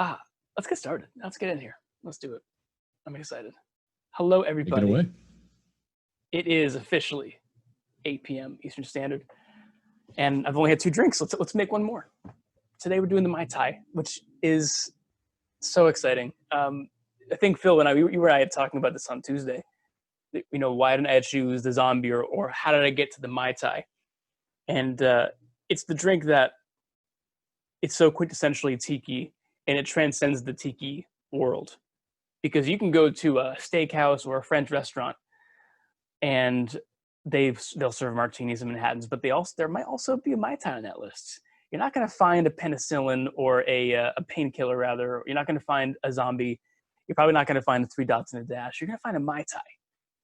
Ah, let's get started. Let's get in here. Let's do it. I'm excited. Hello, Take it everybody. away. It is officially 8 p.m. Eastern Standard, and I've only had 2 drinks. Let's make one more. Today we're doing the Mai Tai, which is so exciting. I think Phil and you and I had talking about this on Tuesday. You know, why didn't I choose the zombie, or how did I get to the Mai Tai? And it's the drink that it's so quintessentially tiki, and it transcends the tiki world. Because you can go to a steakhouse or a French restaurant, and they'll serve martinis and Manhattans, but there might also be a Mai Tai on that list. You're not going to find a penicillin or a painkiller, rather. You're not going to find a zombie. You're probably not going to find the 3 dots in a dash. You're going to find a Mai Tai,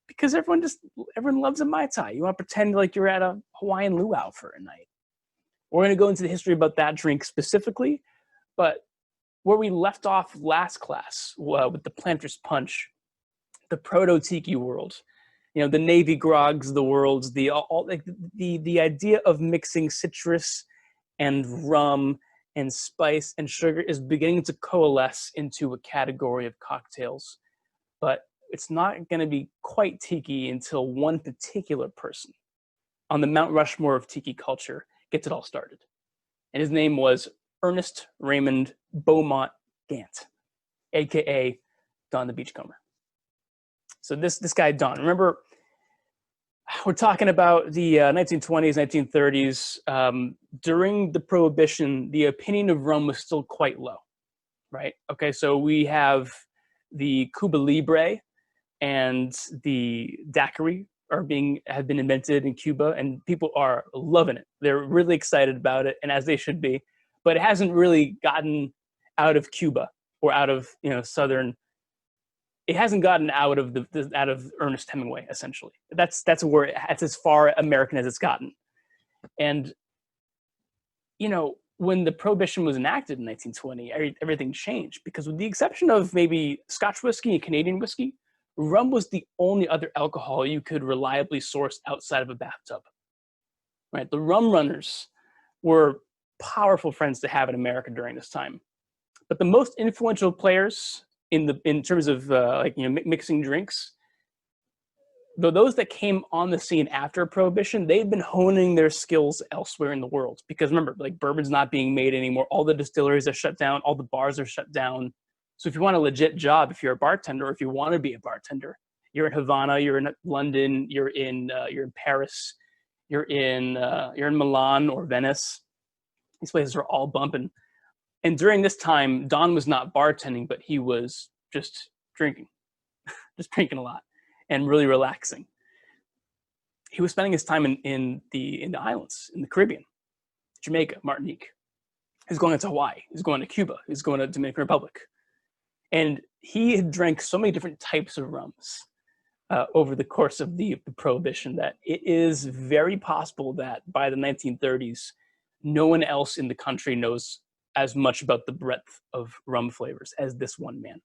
because everyone loves a Mai Tai. You want to pretend like you're at a Hawaiian luau for a night. We're going to go into the history about that drink specifically, but where we left off last class with the Planter's Punch, the proto-tiki world, you know, the Navy grogs, the worlds, the idea of mixing citrus and rum and spice and sugar is beginning to coalesce into a category of cocktails. But it's not going to be quite tiki until one particular person on the Mount Rushmore of tiki culture gets it all started. And his name was Ernest Raymond Beaumont Gant, aka Donn the Beachcomber. So this guy Donn, remember, we're talking about the 1920s, 1930s. During the Prohibition, the opinion of rum was still quite low, right? Okay, so we have the Cuba Libre and the daiquiri have been invented in Cuba, and people are loving it. They're really excited about it, and as they should be. But it hasn't really gotten out of Cuba or out of southern. It hasn't gotten out of out of Ernest Hemingway, essentially. That's as far American as it's gotten. And when the Prohibition was enacted in 1920, everything changed, because with the exception of maybe Scotch whiskey and Canadian whiskey, rum was the only other alcohol you could reliably source outside of a bathtub. Right? The rum runners were powerful friends to have in America during this time. But the most influential players in terms of mixing drinks, though those that came on the scene after Prohibition, they've been honing their skills elsewhere in the world. Because remember, like, bourbon's not being made anymore. All the distilleries are shut down. All the bars are shut down. So if you want a legit job, if you're a bartender, or if you want to be a bartender, you're in Havana, you're in London, you're in Paris, you're in Milan or Venice. These places are all bumping. And during this time, Donn was not bartending, but he was just drinking, just drinking a lot and really relaxing. He was spending his time in the islands, in the Caribbean, Jamaica, Martinique. He's going to Hawaii. He's going to Cuba. He's going to Dominican Republic. And he had drank so many different types of rums over the course of the Prohibition that it is very possible that by the 1930s, no one else in the country knows as much about the breadth of rum flavors as this one man.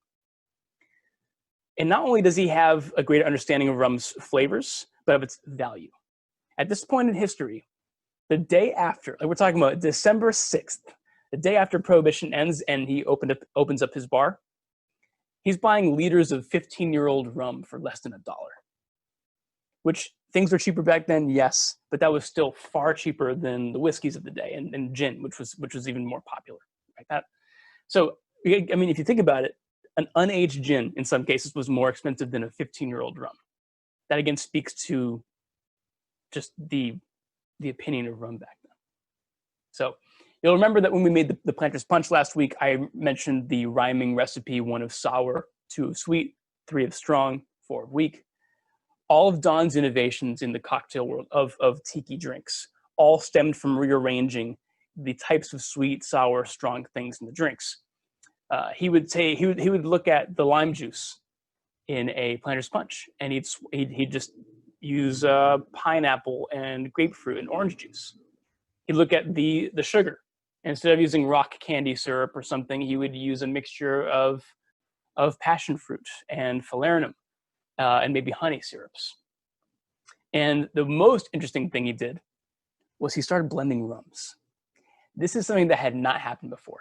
And not only does he have a great understanding of rum's flavors, but of its value. At this point in history, the day after, like we're talking about December 6th, the day after Prohibition ends and he opens up his bar, he's buying liters of 15-year-old rum for less than $1. Which, things were cheaper back then, yes, but that was still far cheaper than the whiskeys of the day, and gin, which was even more popular, like that. So, I mean, if you think about it, an unaged gin in some cases was more expensive than a 15-year-old rum. That again speaks to just the opinion of rum back then. So you'll remember that when we made the Planter's Punch last week, I mentioned the rhyming recipe: 1 of sour, 2 of sweet, 3 of strong, 4 of weak. All of Donn's innovations in the cocktail world of tiki drinks all stemmed from rearranging the types of sweet, sour, strong things in the drinks. He would look at the lime juice in a Planter's Punch, and he'd just use pineapple and grapefruit and orange juice. He'd look at the sugar. Instead of using rock candy syrup or something, he would use a mixture of passion fruit and falernum and maybe honey syrups. And the most interesting thing he did was he started blending rums. This is something that had not happened before.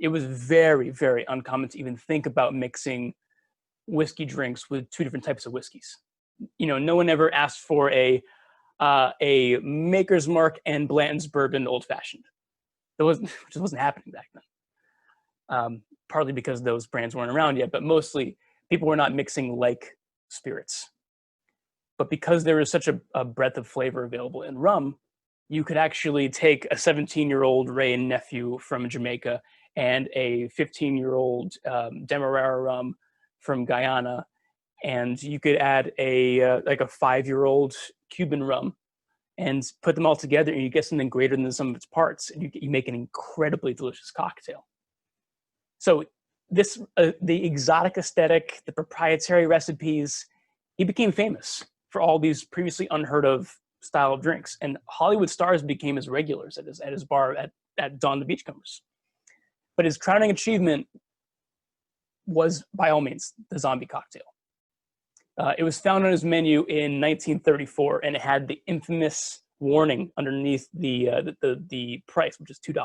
it was very, very uncommon to even think about mixing whiskey drinks with two different types of whiskeys. You know, no one ever asked for a Maker's Mark and Blanton's Bourbon Old Fashioned. It just wasn't happening back then. Partly because those brands weren't around yet, but mostly people were not mixing like spirits. But because there was such a breadth of flavor available in rum, you could actually take a 17-year-old Wray and Nephew from Jamaica and a 15-year-old Demerara rum from Guyana, and you could add a 5-year-old Cuban rum and put them all together, and you get something greater than the sum of its parts, and you make an incredibly delicious cocktail. So this, the exotic aesthetic, the proprietary recipes, he became famous for all these previously unheard of style of drinks, and Hollywood stars became his regulars at his bar at Donn the Beachcombers. But his crowning achievement was, by all means, the zombie cocktail. It was found on his menu in 1934, and it had the infamous warning underneath the price, which is $2.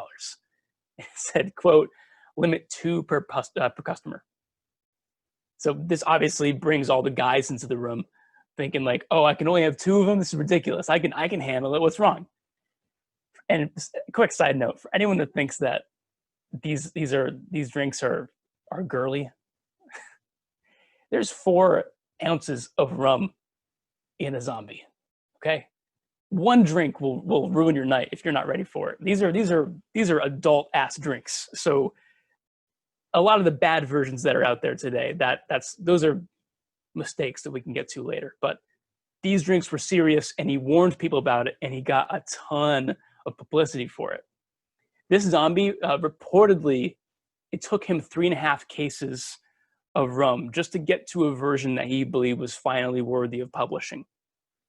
It said, quote, "Limit 2 per customer." So this obviously brings all the guys into the room, thinking like, "Oh, I can only have 2 of them. This is ridiculous. I can handle it. What's wrong?" And a quick side note for anyone that thinks that these drinks are girly. There's 4 ounces of rum in a zombie. Okay, 1 drink will ruin your night if you're not ready for it. These are adult ass drinks. So a lot of the bad versions that are out there today, those are mistakes that we can get to later. But these drinks were serious, and he warned people about it, and he got a ton of publicity for it. This zombie, reportedly, it took him 3.5 cases of rum just to get to a version that he believed was finally worthy of publishing.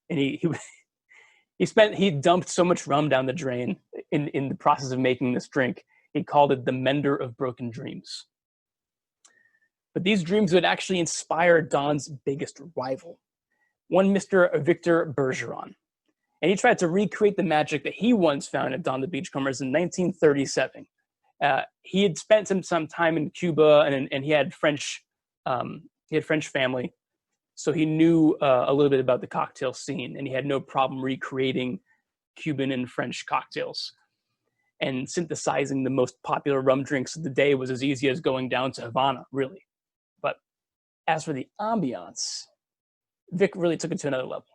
And he dumped so much rum down the drain in the process of making this drink, he called it the mender of broken dreams. But these dreams would actually inspire Donn's biggest rival, one Mr. Victor Bergeron. And he tried to recreate the magic that he once found at Donn the Beachcombers in 1937. He had spent some time in Cuba, and he had French family, so he knew a little bit about the cocktail scene, and he had no problem recreating Cuban and French cocktails. And synthesizing the most popular rum drinks of the day was as easy as going down to Havana, really. But as for the ambiance, Vic really took it to another level.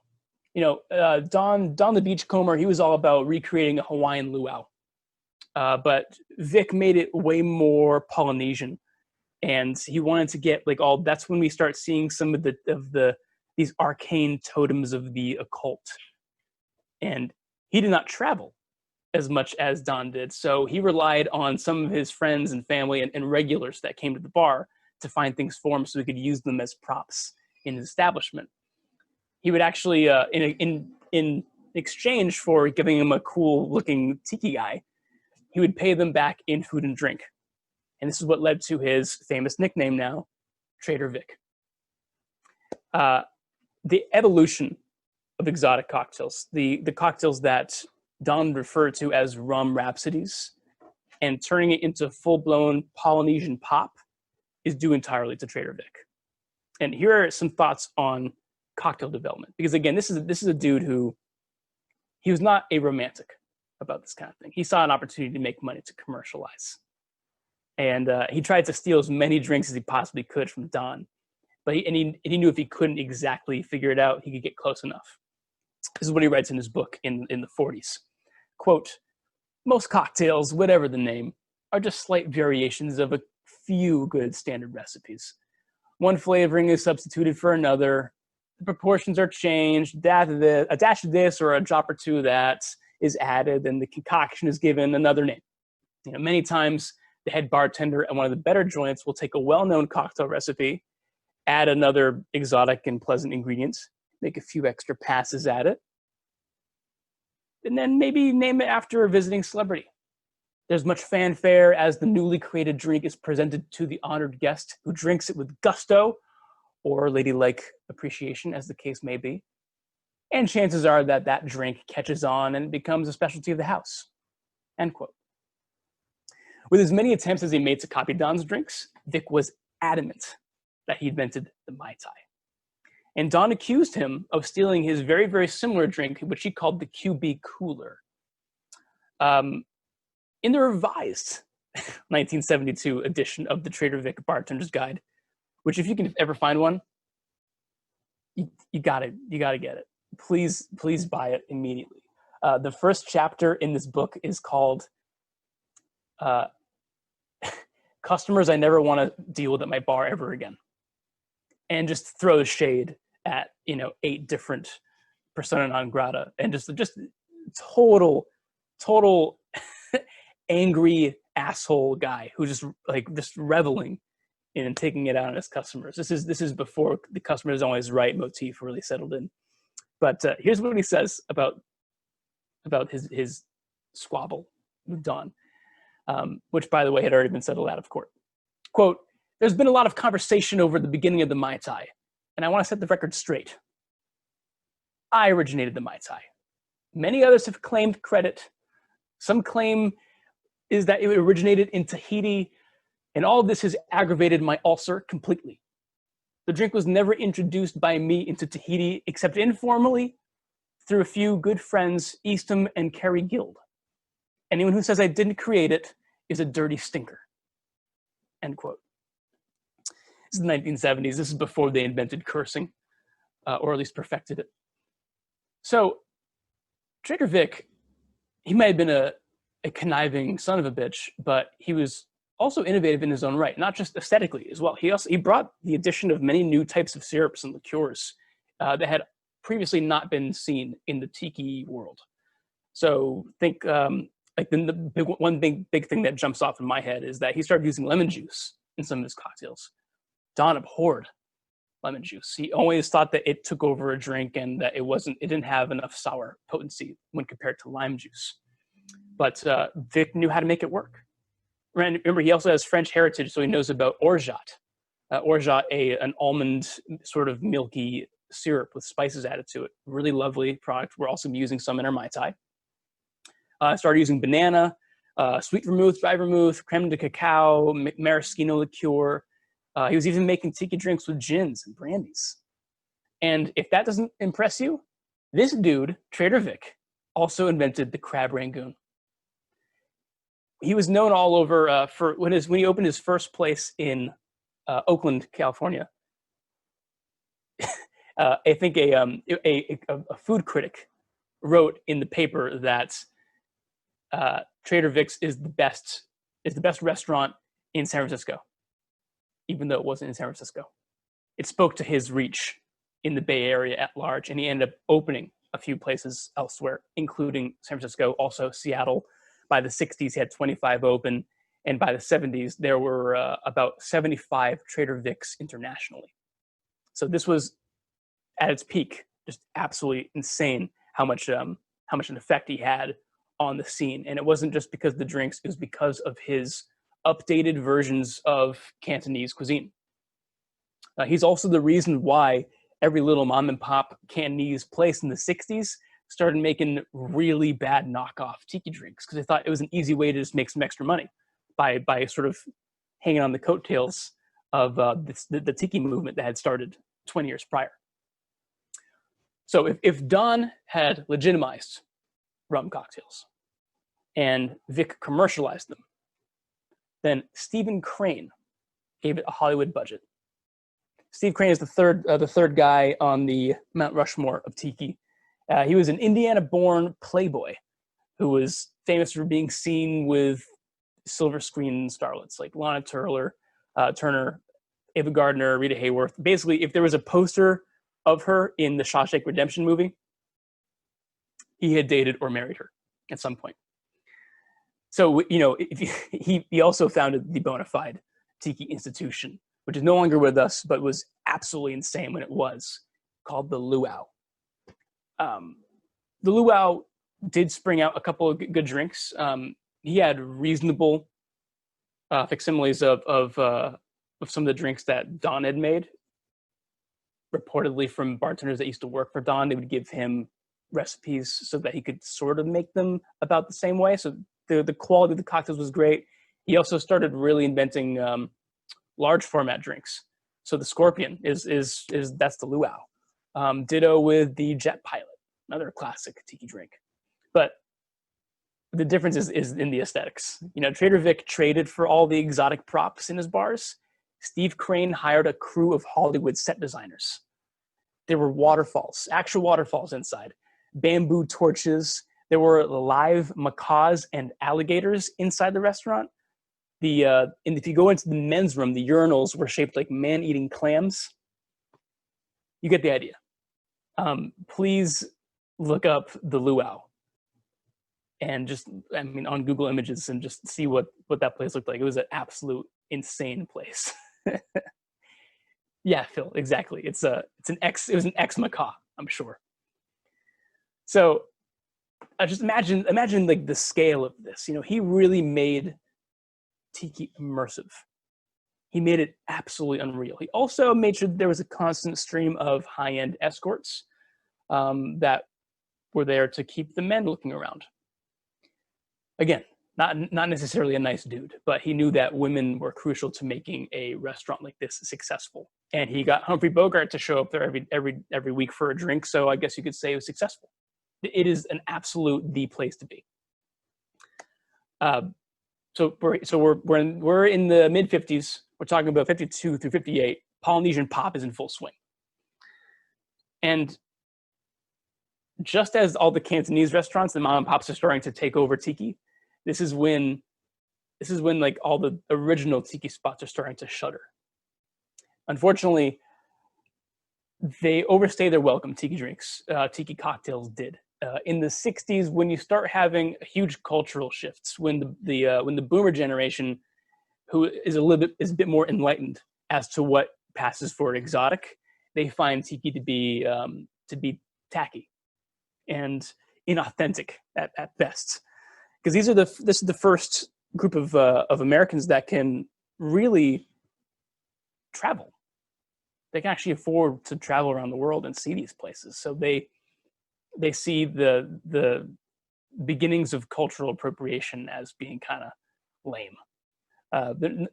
You know, Donn the Beachcomber, he was all about recreating a Hawaiian luau. But Vic made it way more Polynesian. And he wanted to get like that's when we start seeing some of these arcane totems of the occult. And he did not travel as much as Donn did. So he relied on some of his friends and family and regulars that came to the bar to find things for him so he could use them as props in his establishment. He would actually, in exchange for giving him a cool looking tiki guy, he would pay them back in food and drink. And this is what led to his famous nickname now, Trader Vic. The evolution of exotic cocktails, the cocktails that Donn referred to as rum rhapsodies, and turning it into full-blown Polynesian pop is due entirely to Trader Vic. And here are some thoughts on cocktail development. Because again, this is a dude who, he was not a romantic about this kind of thing. He saw an opportunity to make money, to commercialize. And he tried to steal as many drinks as he possibly could from Donn. But he knew if he couldn't exactly figure it out, he could get close enough. This is what he writes in his book in the 40s. Quote, "Most cocktails, whatever the name, are just slight variations of a few good standard recipes. One flavoring is substituted for another. The proportions are changed. A dash of this or a drop or 2 of that is added, and the concoction is given another name. You know, many times the head bartender at one of the better joints will take a well-known cocktail recipe, add another exotic and pleasant ingredient, make a few extra passes at it, and then maybe name it after a visiting celebrity. There's much fanfare as the newly created drink is presented to the honored guest, who drinks it with gusto or ladylike appreciation, as the case may be. And chances are that that drink catches on and becomes a specialty of the house." End quote. With as many attempts as he made to copy Donn's drinks, Vic was adamant that he invented the Mai Tai. And Donn accused him of stealing his very, very similar drink, which he called the QB Cooler. In the revised 1972 edition of the Trader Vic Bartender's Guide, which if you can ever find one, you gotta get it. Please buy it immediately. The first chapter in this book is called Customers I Never Want to Deal With at My Bar Ever Again. And just throws shade at, 8 different persona non grata, and just total angry asshole guy who just reveling in taking it out on his customers. This is before the customer is always right motif really settled in. But here's what he says about his squabble with Donn, which, by the way, had already been settled out of court. Quote, "There's been a lot of conversation over the beginning of the Mai Tai, and I want to set the record straight. I originated the Mai Tai. Many others have claimed credit. Some claim is that it originated in Tahiti, and all of this has aggravated my ulcer completely. The drink was never introduced by me into Tahiti except informally through a few good friends, Eastham and Kerry Guild. Anyone who says I didn't create it is a dirty stinker." End quote. This is the 1970s. This is before they invented cursing, or at least perfected it. So Trader Vic, he might have been a conniving son of a bitch, but he was also innovative in his own right, not just aesthetically as well. He brought the addition of many new types of syrups and liqueurs that had previously not been seen in the Tiki world. So think one big thing that jumps off in my head is that he started using lemon juice in some of his cocktails. Donn abhorred lemon juice. He always thought that it took over a drink and that it didn't have enough sour potency when compared to lime juice. But Vic knew how to make it work. Remember, he also has French heritage, so he knows about Orgeat. Orgeat, an almond sort of milky syrup with spices added to it. Really lovely product. We're also using some in our Mai Tai. Started using banana, sweet vermouth, dry vermouth, creme de cacao, maraschino liqueur. He was even making tiki drinks with gins and brandies. And if that doesn't impress you, this dude, Trader Vic, also invented the crab rangoon. He was known all over for when he opened his first place in Oakland, California. I think a food critic wrote in the paper that Trader Vic's is the best restaurant in San Francisco, even though it wasn't in San Francisco. It spoke to his reach in the Bay Area at large, and he ended up opening a few places elsewhere, including San Francisco, also Seattle. By the 60s, he had 25 open, and by the 70s, there were about 75 Trader Vic's internationally. So this was at its peak, just absolutely insane how much an effect he had on the scene. And it wasn't just because of the drinks, it was because of his updated versions of Cantonese cuisine. He's also the reason why every little mom and pop Cantonese place in the 60s started making really bad knockoff tiki drinks because they thought it was an easy way to just make some extra money by sort of hanging on the coattails of the tiki movement that had started 20 years prior. So if Donn had legitimized rum cocktails and Vic commercialized them, then Stephen Crane gave it a Hollywood budget. Steve Crane is the third guy on the Mount Rushmore of tiki. He was an Indiana-born playboy who was famous for being seen with silver screen starlets like Lana Turner, Ava Gardner, Rita Hayworth. Basically, if there was a poster of her in the Shawshank Redemption movie, he had dated or married her at some point. So, he also founded the bona fide Tiki Institution, which is no longer with us, but was absolutely insane when it was, called the Luau. The Luau did spring out a couple of good drinks. He had reasonable facsimiles of some of the drinks that Donn had made. Reportedly from bartenders that used to work for Donn, they would give him recipes so that he could sort of make them about the same way. So the quality of the cocktails was great. He also started really inventing large format drinks. So the Scorpion is that's the luau. Ditto with the Jet Pilot, another classic tiki drink. But the difference is in the aesthetics. You know, Trader Vic traded for all the exotic props in his bars. Steve Crane hired a crew of Hollywood set designers. There were waterfalls, actual waterfalls inside, bamboo torches. There were live macaws and alligators inside the restaurant. And if you go into the men's room, the urinals were shaped like man-eating clams. You get the idea. Please look up the luau and just, I mean, on Google Images and just see what that place looked like. It was an absolute insane place. Yeah, Phil, exactly. It was an ex macaw, I'm sure. So just imagine like the scale of this. You know, he really made tiki immersive. He made it absolutely unreal. He also made sure there was a constant stream of high-end escorts that were there to keep the men looking around. Again, not necessarily a nice dude, but he knew that women were crucial to making a restaurant like this successful. And he got Humphrey Bogart to show up there every week for a drink. So I guess you could say it was successful. It is an absolute the place to be. So we're in the mid 50s. We're talking about 52 through 58. Polynesian pop is in full swing. And just as all the Cantonese restaurants, the mom and pops are starting to take over tiki, this is when like all the original tiki spots are starting to shutter. Unfortunately, they overstay their welcome, tiki drinks. Tiki cocktails did. In the 60s, when you start having huge cultural shifts, when the boomer generation, who is a bit more enlightened as to what passes for exotic, they find tiki to be tacky and inauthentic at best. Because this is the first group of Americans that can really travel. They can actually afford to travel around the world and see these places. So they see the beginnings of cultural appropriation as being kind of lame.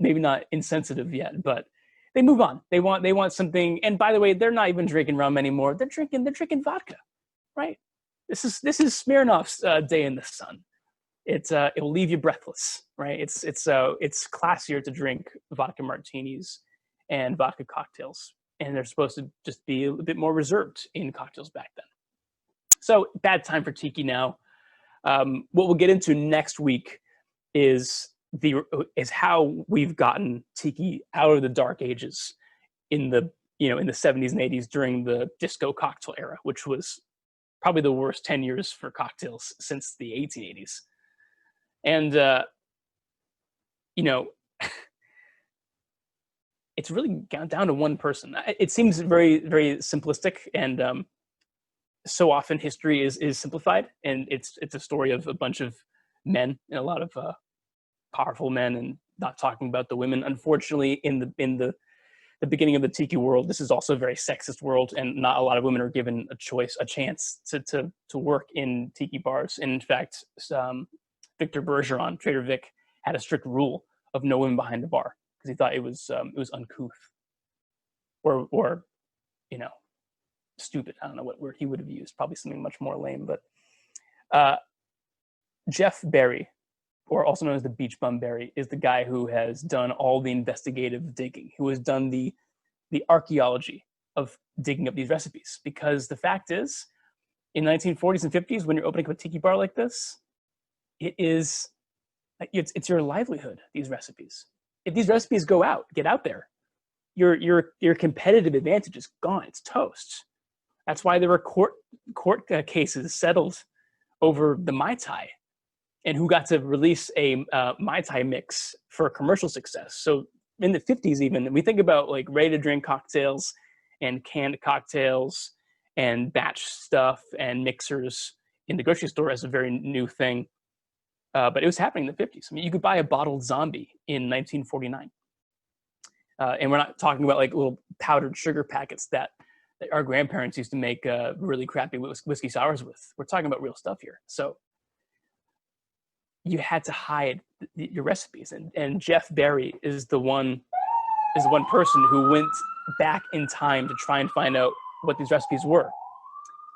Maybe not insensitive yet, but they move on. They want something. And by the way, they're not even drinking rum anymore. They're drinking vodka, right? This is Smirnoff's Day in the Sun. It will leave you breathless, right? It's classier to drink vodka martinis and vodka cocktails, and they're supposed to just be a bit more reserved in cocktails back then. So bad time for tiki now. What we'll get into next week is how we've gotten tiki out of the dark ages in the 70s and 80s during the disco cocktail era, which was probably the worst 10 years for cocktails since the 1880s. And it's really down to one person. It seems very, very simplistic, and so often history is simplified, and it's a story of a bunch of men, and a lot of powerful men, and not talking about the women. Unfortunately, in the beginning of the tiki world, this is also a very sexist world, and not a lot of women are given a chance to work in tiki bars. And in fact, Victor Bergeron, Trader Vic, had a strict rule of no women behind the bar because he thought it was uncouth or stupid. I don't know what word he would have used. Probably something much more lame. But Jeff Berry, or also known as the Beach Bum Berry, is the guy who has done all the investigative digging, who has done the archaeology of digging up these recipes. Because the fact is, in 1940s and 50s, when you're opening up a tiki bar like this, it's your livelihood, these recipes. If these recipes get out there, your competitive advantage is gone. It's toast. That's why there were court cases settled over the Mai Tai and who got to release a Mai Tai mix for commercial success. So in the 50s even, we think about like ready-to-drink cocktails and canned cocktails and batch stuff and mixers in the grocery store as a very new thing. But it was happening in the 50s. I mean, you could buy a bottled zombie in 1949. And we're not talking about like little powdered sugar packets that our grandparents used to make really crappy whiskey sours with. We're talking about real stuff here. So you had to hide your recipes. And Jeff Berry is the one person who went back in time to try and find out what these recipes were.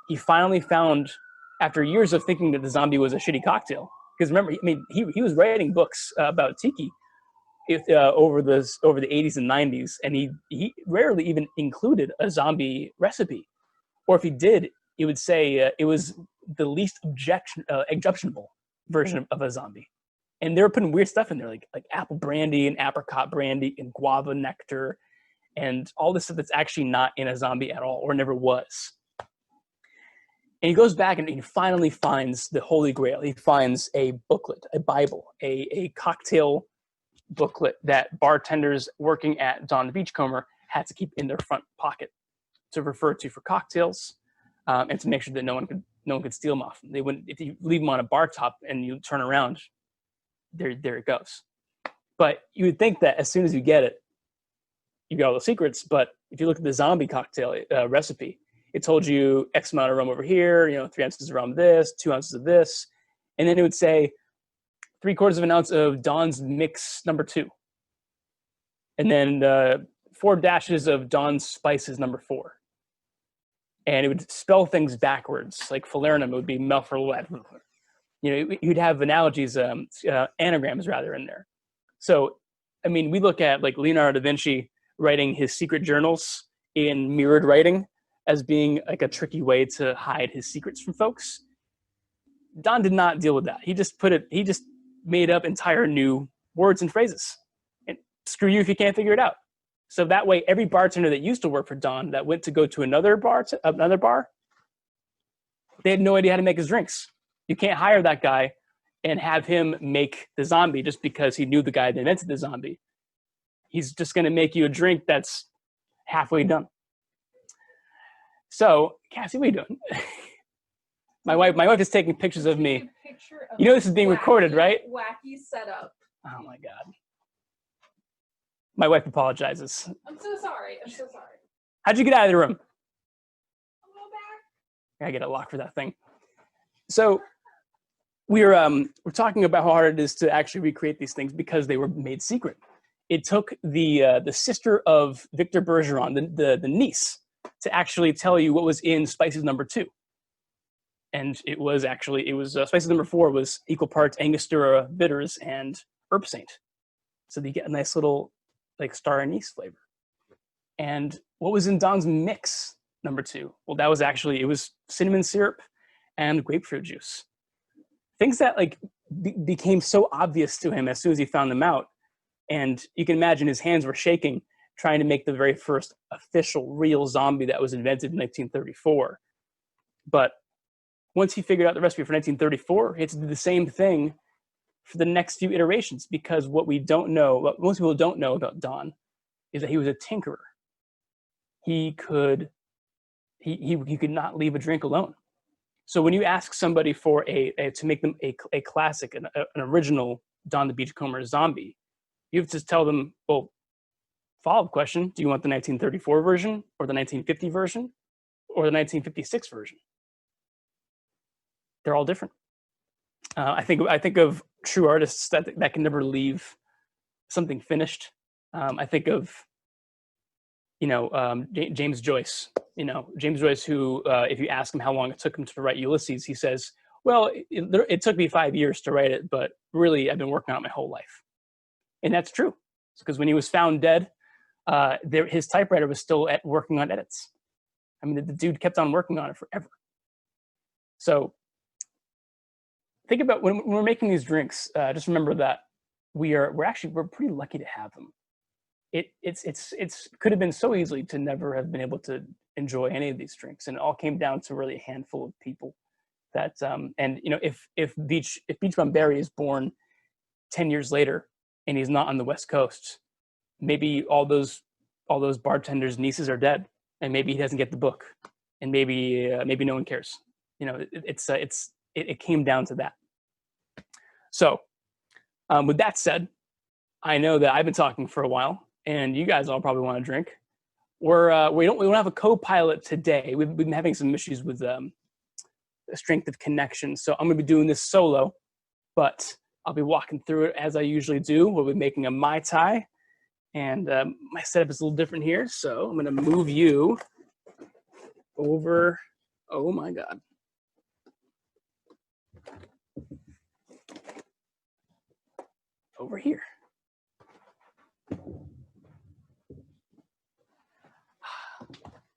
He finally found, after years of thinking that the zombie was a shitty cocktail, because remember, I mean, he was writing books about Tiki over the 80s and 90s, and he rarely even included a zombie recipe, or if he did, he would say it was the least objectionable version of a zombie. And they were putting weird stuff in there, like apple brandy and apricot brandy and guava nectar and all this stuff that's actually not in a zombie at all, or never was. And he goes back and he finally finds the Holy Grail. He finds a booklet, a Bible, a cocktail booklet that bartenders working at Donn the Beachcomber had to keep in their front pocket to refer to for cocktails, and to make sure that no one could steal them off them. They wouldn't, if you leave them on a bar top and you turn around, there it goes. But you would think that as soon as you get it, you got all the secrets. But if you look at the zombie cocktail recipe, it told you X amount of rum over here, 3 ounces of rum this, 2 ounces of this. And then it would say 3/4 of an ounce of Donn's Mix number 2. And then 4 dashes of Donn's Spices number 4. And it would spell things backwards, like falernum would be melferlet. You'd have analogies, anagrams rather, in there. So, I mean, we look at like Leonardo da Vinci writing his secret journals in mirrored writing as being like a tricky way to hide his secrets from folks. Donn did not deal with that. He just made up entire new words and phrases. And screw you if you can't figure it out. So that way, every bartender that used to work for Donn that went to go to another bar, they had no idea how to make his drinks. You can't hire that guy and have him make the zombie just because he knew the guy that invented the zombie. He's just going to make you a drink that's halfway done. So, Cassie, what are you doing? My wife is taking pictures of me. You know this is being recorded, right? Wacky setup. Oh my God. My wife apologizes. I'm so sorry. How'd you get out of the room? A little back. I gotta get a lock for that thing. So we're talking about how hard it is to actually recreate these things because they were made secret. It took the sister of Victor Bergeron, the niece, to actually tell you what was in Spices number 2. And it was Spices number 4 was equal parts Angostura bitters and herb saint. So you get a nice little like star anise flavor. And what was in Donn's Mix number 2? Well, that was it was cinnamon syrup and grapefruit juice. Things that like became so obvious to him as soon as he found them out. And you can imagine his hands were shaking trying to make the very first official real zombie that was invented in 1934. But once he figured out the recipe for 1934, he had to do the same thing for the next few iterations, because what most people don't know about Donn is that he was a tinkerer. He could not leave a drink alone. So when you ask somebody for to make them a classic, an original Donn the Beachcomber zombie, you have to tell them, well, follow-up question, do you want the 1934 version or the 1950 version or the 1956 version? They're all different. I think of true artists that can never leave something finished. I think of James Joyce. James Joyce, who if you ask him how long it took him to write Ulysses, he says, "Well, it took me 5 years to write it, but really I've been working on it my whole life." And that's true, because when he was found dead, his typewriter was still working on edits. I mean, the dude kept on working on it forever. So think about when we're making these drinks. Just remember that we're pretty lucky to have them. It's could have been so easily to never have been able to enjoy any of these drinks, and it all came down to really a handful of people. That if Beach Bum Berry is born 10 years later and he's not on the West Coast, maybe all those bartenders' nieces are dead, and maybe he doesn't get the book, and maybe no one cares. It came down to that. So, with that said, I know that I've been talking for a while, and you guys all probably want to drink. We don't have a co-pilot today. We've been having some issues with the strength of connection, so I'm going to be doing this solo. But I'll be walking through it as I usually do. We'll be making a Mai Tai. And my setup is a little different here. So I'm going to move you over. Oh, my God. Over here.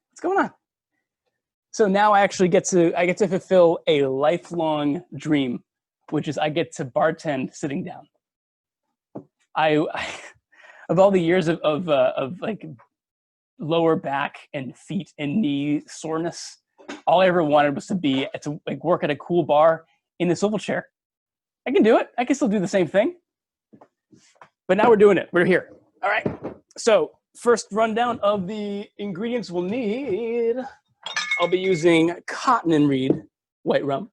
What's going on? So now I actually get to fulfill a lifelong dream, which is I get to bartend sitting down. I of all the years of like lower back and feet and knee soreness, all I ever wanted was to like work at a cool bar in the swivel chair. I can do it. I can still do the same thing. But now we're doing it. We're here. All right. So first rundown of the ingredients we'll need. I'll be using cotton and reed white rum.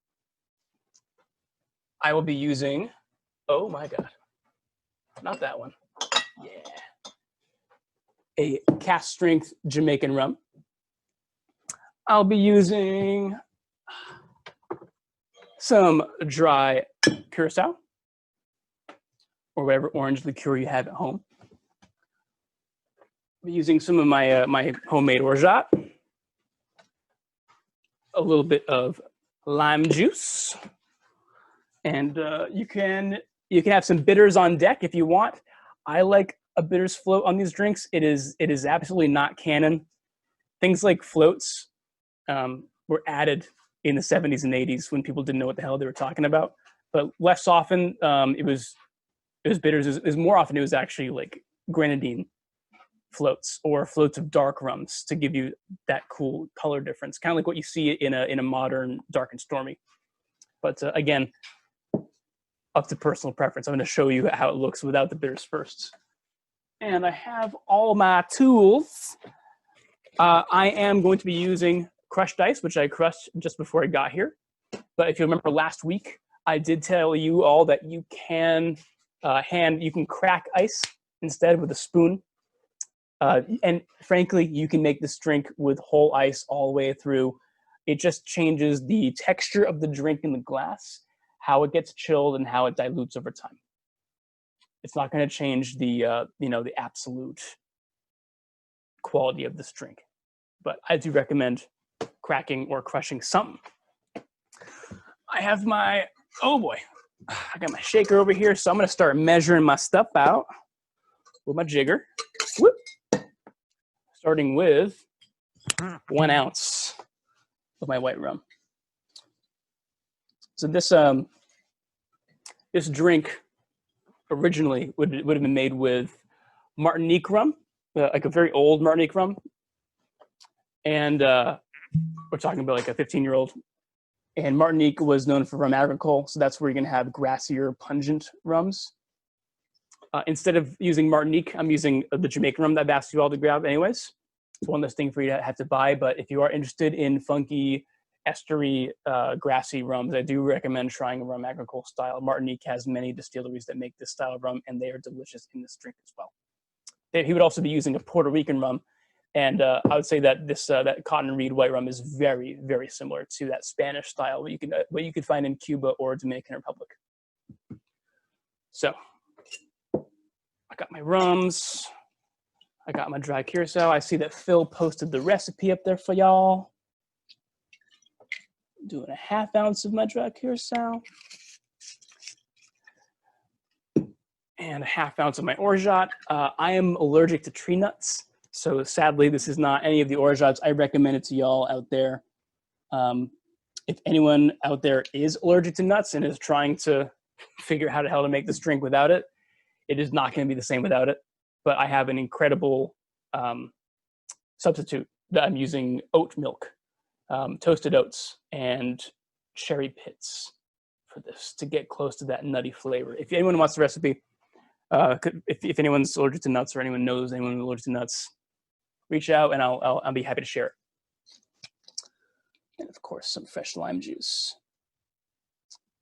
I will be using, oh my God, not that one. Yeah. A cast strength Jamaican rum. I'll be using some dry Curacao or whatever orange liqueur you have at home. I'll be using some of my my homemade orgeat. A little bit of lime juice, and you can have some bitters on deck if you want. I like a bitters float on these drinks. It is absolutely not canon. Things like floats were added in the 70s and 80s when people didn't know what the hell they were talking about. But less often, it was bitters. It was more often it was actually like grenadine floats or floats of dark rums to give you that cool color difference, kind of like what you see in a modern dark and stormy. But again, up to personal preference. I'm going to show you how it looks without the bitters first. And I have all my tools. I am going to be using crushed ice, which I crushed just before I got here. But if you remember last week, I did tell you all that you can crack ice instead with a spoon. And frankly, you can make this drink with whole ice all the way through. It just changes the texture of the drink in the glass, how it gets chilled, and how it dilutes over time. It's not going to change the the absolute quality of this drink, but I do recommend cracking or crushing something. I have my I got my shaker over here, so I'm going to start measuring my stuff out with my jigger. Whoop. Starting with 1 ounce of my white rum. So this drink originally would have been made with Martinique rum, like a very old Martinique rum, and we're talking about like a 15-year-old. And Martinique was known for rum agricole, so that's where you're going to have grassier, pungent rums. Instead of using Martinique, I'm using the Jamaican rum that I've asked you all to grab anyways. It's one less thing for you to have to buy, but if you are interested in funky, estery, grassy rums, I do recommend trying a rum agricole style. Martinique has many distilleries that make this style of rum, and they are delicious in this drink as well. He would also be using a Puerto Rican rum, and I would say that this that cotton and reed white rum is very, very similar to that Spanish style what you could find in Cuba or Dominican Republic. So I got my rums. I got my dry curacao. I see that Phil posted the recipe up there for y'all. Doing a 1/2 ounce of my dry curacao. And a 1/2 ounce of my orgeat. I am allergic to tree nuts, so sadly this is not any of the orgeats I recommend it to y'all out there. If anyone out there is allergic to nuts and is trying to figure out how the hell to make this drink without it, it is not going to be the same without it. But I have an incredible substitute that I'm using: oat milk, toasted oats, and cherry pits for this to get close to that nutty flavor. If anyone wants the recipe, if anyone's allergic to nuts or anyone knows anyone who's allergic to nuts, reach out and I'll be happy to share it. And of course, some fresh lime juice.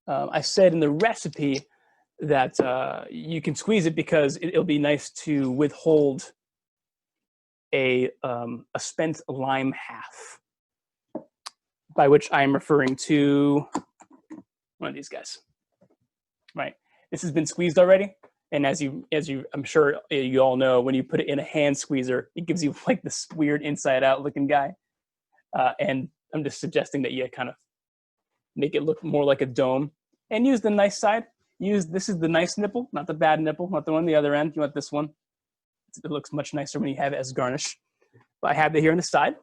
I said in the recipe that you can squeeze it because it'll be nice to withhold a spent lime half, by which I am referring to one of these guys. Right. This has been squeezed already. And as you, I'm sure you all know, when you put it in a hand squeezer, it gives you like this weird inside out looking guy. And I'm just suggesting that you kind of make it look more like a dome and use the nice side. This is the nice nipple, not the bad nipple, not the one on the other end. You want this one. It looks much nicer when you have it as garnish. But I have it here on the side.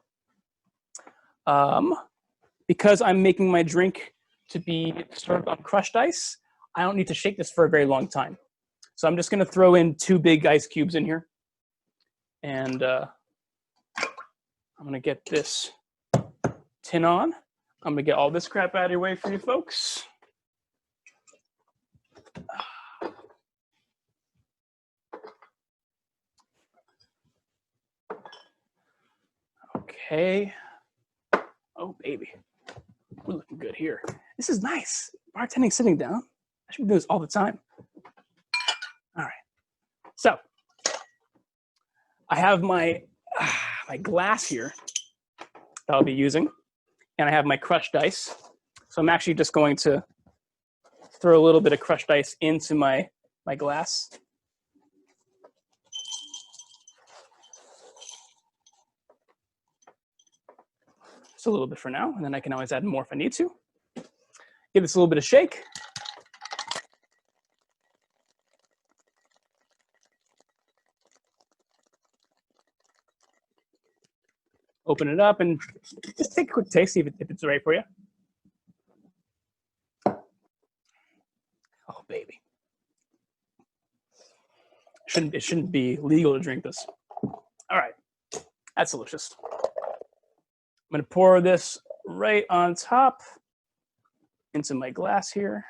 Because I'm making my drink to be served on crushed ice, I don't need to shake this for a very long time. So I'm just going to throw in 2 big ice cubes in here. And I'm going to get this tin on. I'm going to get all this crap out of your way for you folks. Okay. Oh, baby. We're looking good here. This is nice. Bartending sitting down. I should do this all the time. All right. So I have my glass here that I'll be using, and I have my crushed ice. So I'm actually just going to throw a little bit of crushed ice into my glass. Just a little bit for now, and then I can always add more if I need to. Give this a little bit of shake. Open it up and just take a quick taste, see if it's right for you. Oh, baby. It shouldn't be legal to drink this. All right, that's delicious. I'm gonna pour this right on top into my glass here.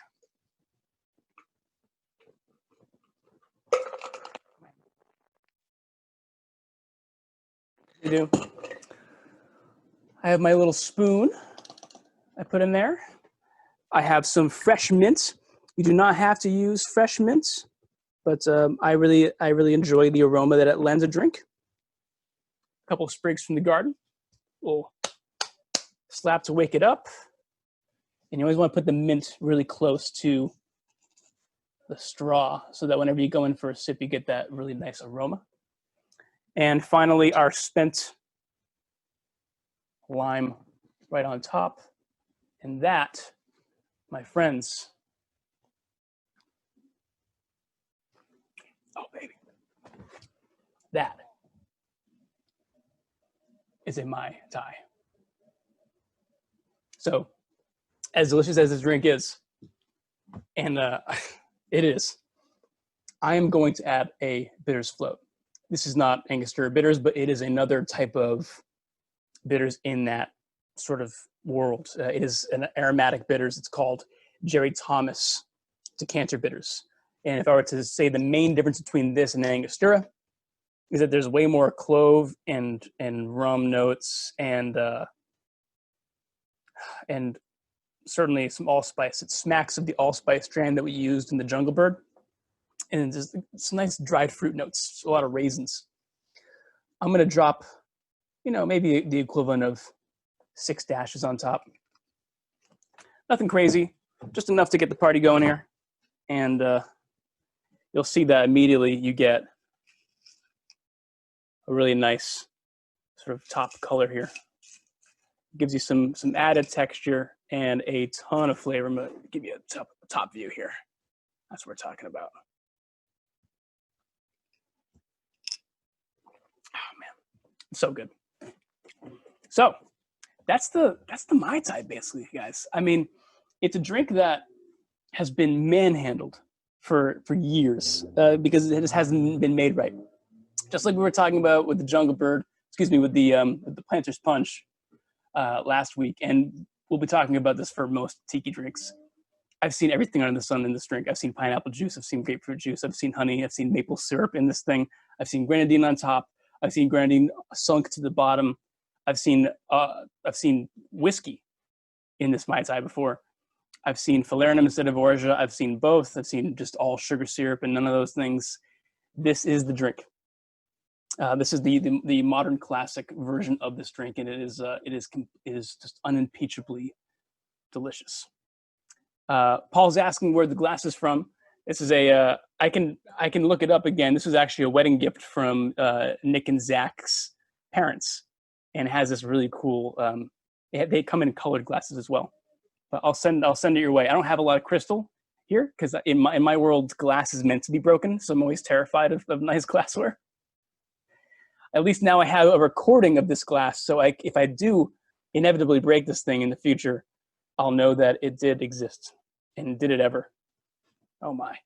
I have my little spoon I put in there. I have some fresh mint. You do not have to use fresh mint, but I really enjoy the aroma that it lends a drink. A couple of sprigs from the garden. Little slap to wake it up. And you always want to put the mint really close to the straw so that whenever you go in for a sip, you get that really nice aroma. And finally, our spent lime right on top. And that, my friends, oh baby, that is a Mai Tai. So, as delicious as this drink is, and it is, I am going to add a bitters float. This is not Angostura bitters, but it is another type of bitters in that sort of world. It is an aromatic bitters. It's called Jerry Thomas decanter bitters. And if I were to say the main difference between this and Angostura is that there's way more clove and rum notes and certainly some allspice. It smacks of the allspice strand that we used in the Jungle Bird. And there's some nice dried fruit notes, a lot of raisins. I'm going to drop, maybe the equivalent of 6 dashes on top. Nothing crazy, just enough to get the party going here. And you'll see that immediately you get a really nice sort of top color here. Gives you some added texture and a ton of flavor. I'm going to give you a top view here. That's what we're talking about. Oh man, so good. So that's the Mai Tai basically, guys. I mean, it's a drink that has been manhandled for years because it just hasn't been made right. Just like we were talking about with the Jungle Bird, with the Planter's Punch last week, and we'll be talking about this for most tiki drinks. I've seen everything under the sun in this drink. I've seen pineapple juice, I've seen grapefruit juice, I've seen honey, I've seen maple syrup in this thing, I've seen grenadine on top, I've seen grenadine sunk to the bottom, I've seen whiskey in this Mai Tai before. I've seen falernum instead of orgeat. I've seen both. I've seen just all sugar syrup and none of those things. This is the drink. This is the modern classic version of this drink, and it is just unimpeachably delicious. Paul's asking where the glass is from. This is I can look it up again. This is actually a wedding gift from Nick and Zach's parents, and it has this really cool. They come in colored glasses as well. But I'll send it your way. I don't have a lot of crystal here because in my world, glass is meant to be broken, so I'm always terrified of nice glassware. At least now I have a recording of this glass, so if I do inevitably break this thing in the future, I'll know that it did exist. And did it ever? Oh my.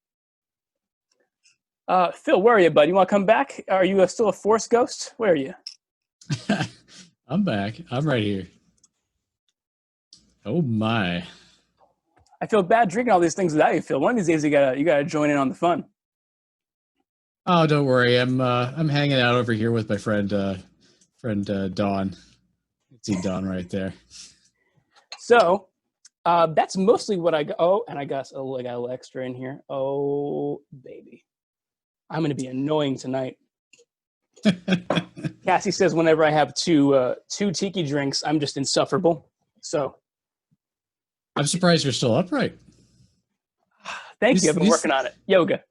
Phil, where are you, bud? You want to come back? Are you still a Force ghost? Where are you? I'm back. I'm right here. Oh my. I feel bad drinking all these things without you, Phil. One of these days you gotta join in on the fun. Oh, don't worry. I'm hanging out over here with my friend Donn. See Donn right there. So that's mostly what I got. Oh, and I got a little extra in here. Oh, baby. I'm going to be annoying tonight. Cassie says whenever I have two tiki drinks, I'm just insufferable. So I'm surprised you're still upright. Thank you. I've been working on it. Yoga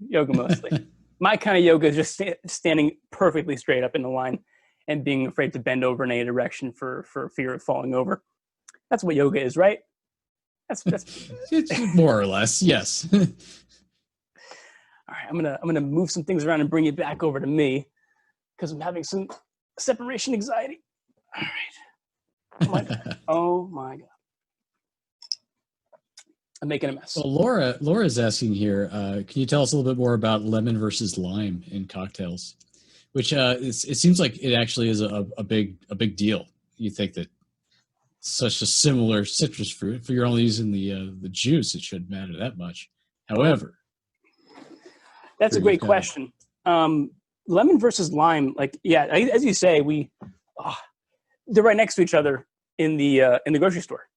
mostly. My kind of yoga is just standing perfectly straight up in the line and being afraid to bend over in any direction for fear of falling over. That's what yoga is, right? That's It's more or less, yes. All right, I'm gonna move some things around and bring it back over to me because I'm having some separation anxiety. All right. Oh my God. I'm making a mess. Well, Laura's asking here, can you tell us a little bit more about lemon versus lime in cocktails? Which it seems like it actually is a big deal. You think that such a similar citrus fruit, if you're only using the juice, it shouldn't matter that much. However, that's a great question. Lemon versus lime, as you say, they're right next to each other in the grocery store.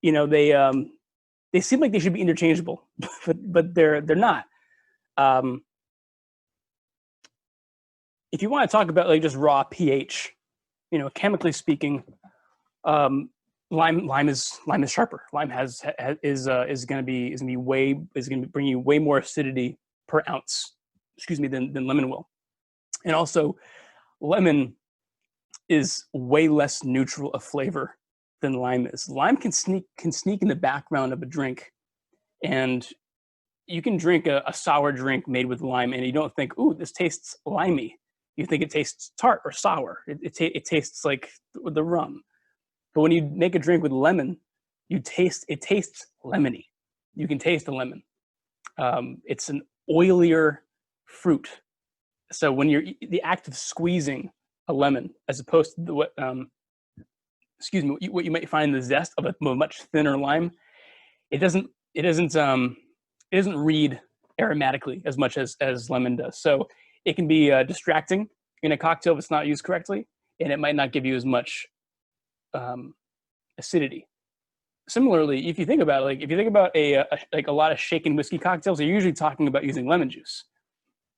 You know, they seem like they should be interchangeable, but they're not. If you want to talk about like just raw pH, you know, chemically speaking, lime is sharper. Lime is going to bring you way more acidity per ounce, than lemon will. And also, lemon is way less neutral of flavor than lime is. Lime can sneak in the background of a drink, and you can drink a sour drink made with lime, and you don't think, "Ooh, this tastes limey." You think it tastes tart or sour. It tastes like the rum. But when you make a drink with lemon, it tastes lemony. You can taste the lemon. It's an oilier fruit. So when the act of squeezing a lemon, as opposed to what you might find in the zest of a much thinner lime, it doesn't read aromatically as much as lemon does. So it can be distracting in a cocktail if it's not used correctly, and it might not give you as much acidity. Similarly, if you think about a lot of shaken whiskey cocktails, you're usually talking about using lemon juice.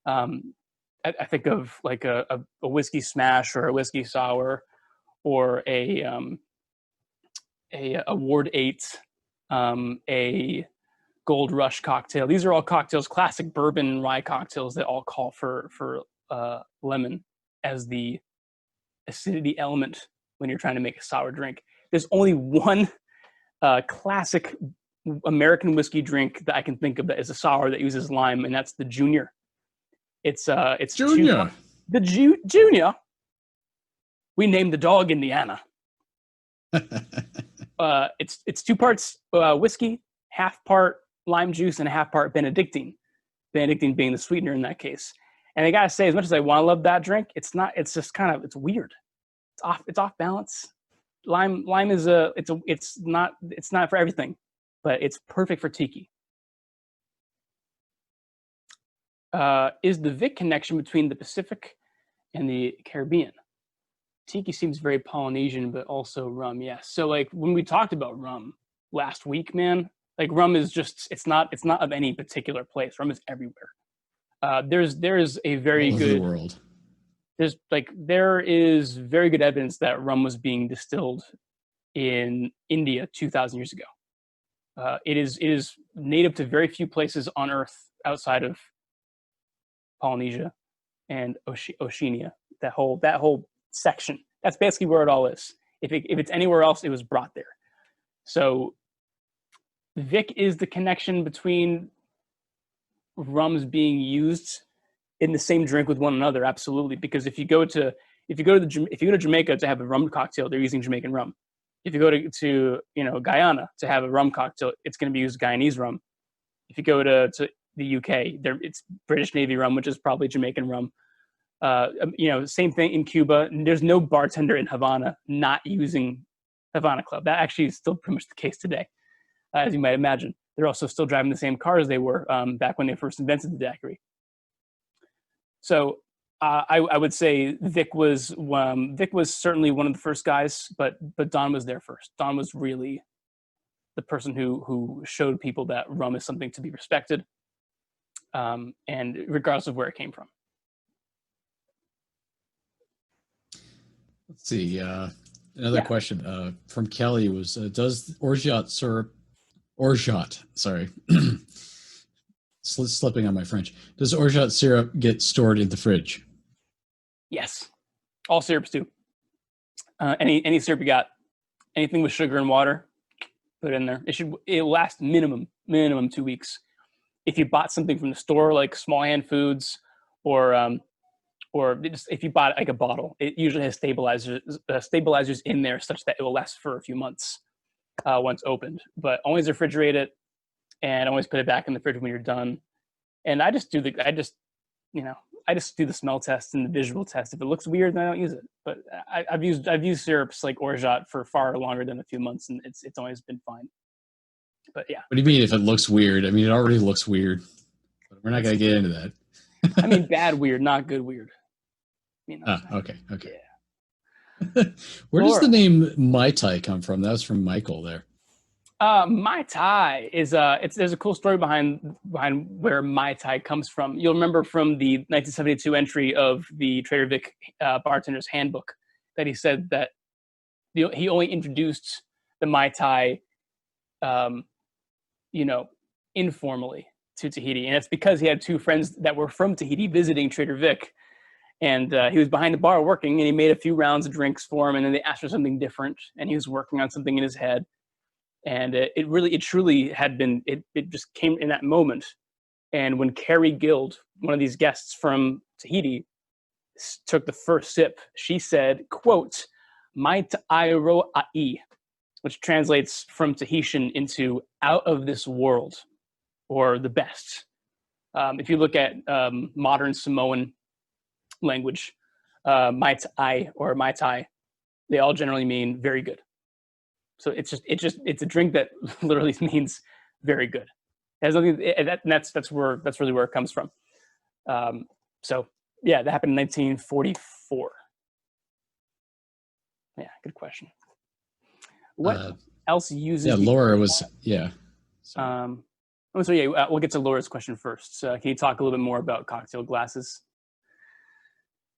I think of like a whiskey smash or a whiskey sour or a Ward 8, a Gold Rush cocktail. These are all cocktails, classic bourbon and rye cocktails that all call for lemon as the acidity element when you're trying to make a sour drink. There's only one classic American whiskey drink that I can think of that is a sour that uses lime, and that's the Junior. It's Junior. Junior. We named the dog Indiana. It's 2 parts whiskey, half part lime juice, and a half part Benedictine. Benedictine being the sweetener in that case. And I gotta say, as much as I want to love that drink, it's not. It's just it's weird. It's off balance. Lime is it's not for everything, but it's perfect for tiki. Is the Vic connection between the Pacific and the Caribbean? Tiki seems very Polynesian, but also rum. Yes. So like when we talked about rum last week, man, like rum is just it's not of any particular place. Rum is everywhere. There's a very all good over the world. There is very good evidence that rum was being distilled in India 2,000 years ago. It is native to very few places on Earth outside of Polynesia and Oceania. That whole section. That's basically where it all is. If it's anywhere else, it was brought there. So Vic is the connection between rums being used in the same drink with one another. Absolutely, because if you go to Jamaica to have a rum cocktail, they're using Jamaican rum. If you go to Guyana to have a rum cocktail, it's going to be used Guyanese rum. If you go to the UK, it's British Navy rum, which is probably Jamaican rum. Same thing in Cuba. There's no bartender in Havana not using Havana Club. That actually is still pretty much the case today, as you might imagine. They're also still driving the same cars they were back when they first invented the daiquiri. So I would say Vic was certainly one of the first guys, but Donn was there first. Donn was really the person who showed people that rum is something to be respected, and regardless of where it came from. Let's see. Another question from Kelly was: does Orgeat syrup, sorry, slipping on my French. Does Orgeat syrup get stored in the fridge? Yes, all syrups do. Any syrup you got, anything with sugar and water, put it in there. It'll last minimum 2 weeks. If you bought something from the store like Small Hand Foods, or just if you bought like a bottle, it usually has stabilizers in there such that it will last for a few months once opened. But always refrigerate it, and always put it back in the fridge when you're done. And I just do the smell test and the visual test. If it looks weird, then I don't use it. But I've used syrups like Orgeat for far longer than a few months, and it's always been fine. But yeah. What do you mean if it looks weird? I mean, it already looks weird. But we're not going to get into that. I mean, bad weird, not good weird. Okay. Yeah. Where does the name Mai Tai come from? That was from Michael there. Mai Tai is there's a cool story behind where Mai Tai comes from. You'll remember from the 1972 entry of the Trader Vic bartender's handbook that he said that he only introduced the Mai Tai, informally to Tahiti, and it's because he had two friends that were from Tahiti visiting Trader Vic, and he was behind the bar working, and he made a few rounds of drinks for him, and then they asked for something different, and he was working on something in his head. And it truly had been, it just came in that moment. And when Carrie Guild, one of these guests from Tahiti, took the first sip, she said, quote, "Mai Tai ro ai," which translates from Tahitian into "out of this world," or the best. If you look at modern Samoan language, Mai Tai or Mai Tai, they all generally mean very good. So it's a drink that literally means very good. It has nothing, and that's really where it comes from. So yeah, that happened in 1944. Yeah, good question. What else uses? Yeah, Laura was we'll get to Laura's question first. So can you talk a little bit more about cocktail glasses?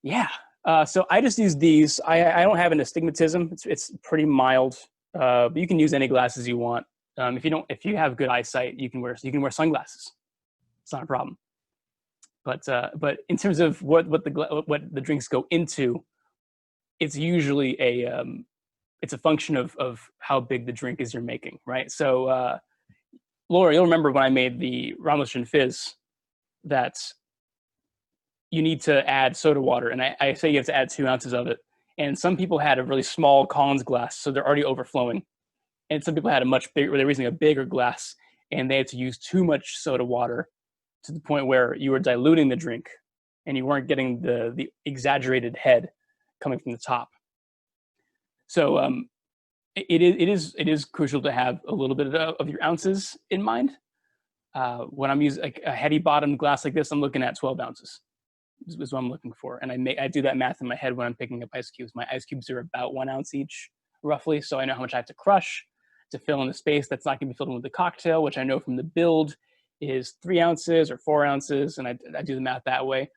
Yeah. So I just use these. I don't have an astigmatism. It's pretty mild. But you can use any glasses you want. If you have good eyesight, you can wear sunglasses. It's not a problem. But in terms of what the drinks go into, it's usually it's a function of how big the drink is you're making, right? So Laura, you'll remember when I made the Ramesh Fizz that you need to add soda water, and I say you have to add 2 ounces of it. And some people had a really small Collins glass, so they're already overflowing. And some people had a much bigger, they were using a bigger glass, and they had to use too much soda water to the point where you were diluting the drink, and you weren't getting the exaggerated head coming from the top. So it is crucial to have a little bit of your ounces in mind. When I'm using like a heavy bottomed glass like this, I'm looking at 12 ounces. Is what I'm looking for, and I do that math in my head when I'm picking up ice cubes. My ice cubes are about 1 ounce each, roughly, so I know how much I have to crush to fill in the space that's not going to be filled in with the cocktail, which I know from the build is 3 ounces or 4 ounces, and I do the math that way.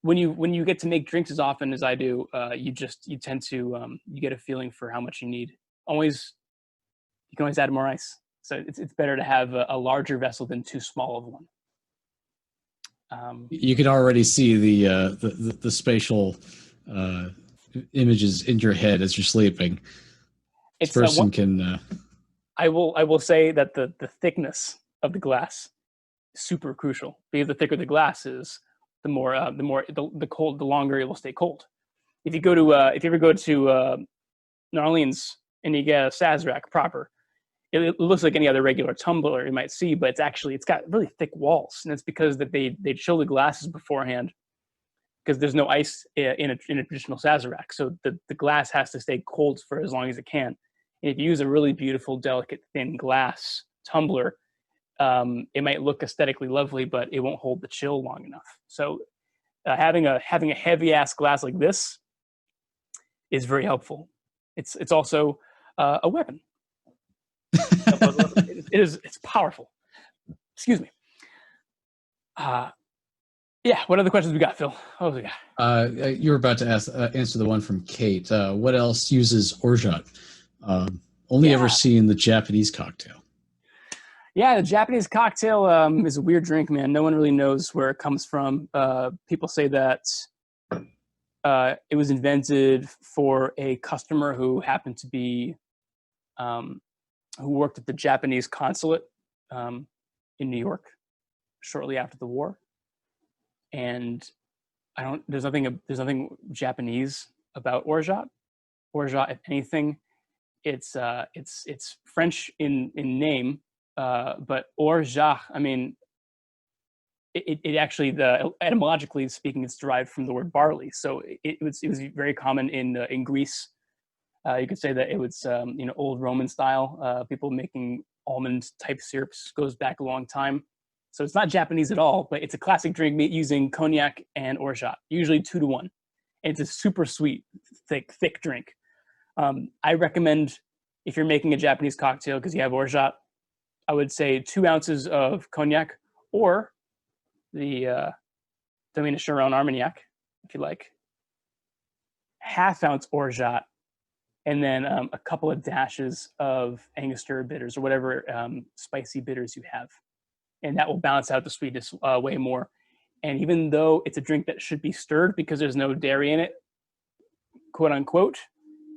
When you get to make drinks as often as I do, you tend to you get a feeling for how much you need. You can always add more ice. So it's better to have a larger vessel than too small of one. You can already see the spatial images in your head as you're sleeping. This person can. I will say that the thickness of the glass is super crucial, because the thicker the glass is, the longer it will stay cold. If you ever go to New Orleans and you get a Sazerac proper, it looks like any other regular tumbler you might see, but it's got really thick walls, and it's because that they chill the glasses beforehand, because there's no ice in a traditional Sazerac, so the glass has to stay cold for as long as it can. And if you use a really beautiful, delicate, thin glass tumbler, it might look aesthetically lovely, but it won't hold the chill long enough. So having a heavy ass glass like this is very helpful. It's also a weapon. It's powerful. Excuse me. Yeah. What other questions we got, Phil? What else we got? You were about to answer the one from Kate. What else uses orgeat? Only ever seen the Japanese cocktail. Yeah, the Japanese cocktail is a weird drink, man. No one really knows where it comes from. People say that it was invented for a customer who happened to be who worked at the Japanese consulate in New York shortly after the war. And there's nothing Japanese about orgeat. Orgeat, if anything, it's French in name, but orgeat, I mean, it actually, etymologically speaking, it's derived from the word barley. So it was very common in Greece. You could say that it was old Roman style. People making almond type syrups goes back a long time. So it's not Japanese at all, but it's a classic drink made using cognac and orgeat, usually 2-to-1. And it's a super sweet, thick drink. I recommend, if you're making a Japanese cocktail because you have orgeat, I would say 2 ounces of cognac, or the Domaine de Chiron Armagnac, if you like, 1/2 ounce orgeat, and then a couple of dashes of Angostura bitters or whatever spicy bitters you have. And that will balance out the sweetness way more. And even though it's a drink that should be stirred because there's no dairy in it, quote unquote,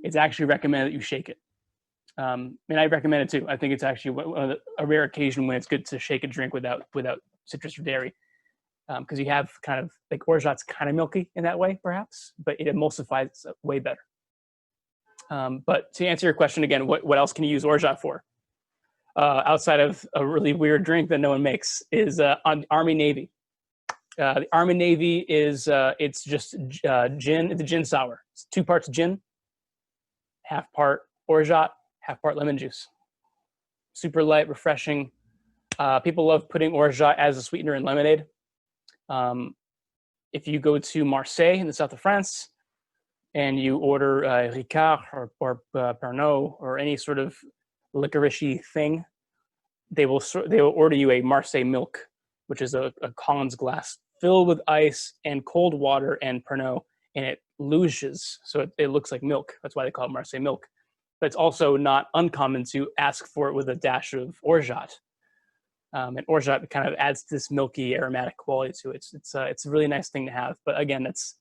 it's actually recommended that you shake it. And I recommend it too. I think it's actually a rare occasion when it's good to shake a drink without citrus or dairy. Because you have kind of, like, orgeat's kind of milky in that way, perhaps, but it emulsifies way better. But to answer your question again, what else can you use orgeat for? Outside of a really weird drink that no one makes, is on Army Navy. The Army Navy is it's just gin. It's a gin sour. It's 2 parts gin, 1/2 part orgeat, 1/2 part lemon juice. Super light, refreshing. People love putting orgeat as a sweetener in lemonade. If you go to Marseille in the south of France and you order Ricard or Pernod or any sort of licoricey thing, they will order you a Marseille milk, which is a Collins glass filled with ice and cold water and Pernod, and it luges, so it looks like milk. That's why they call it Marseille milk. But it's also not uncommon to ask for it with a dash of orgeat. And orgeat kind of adds this milky aromatic quality to it. It's a really nice thing to have. But again, that's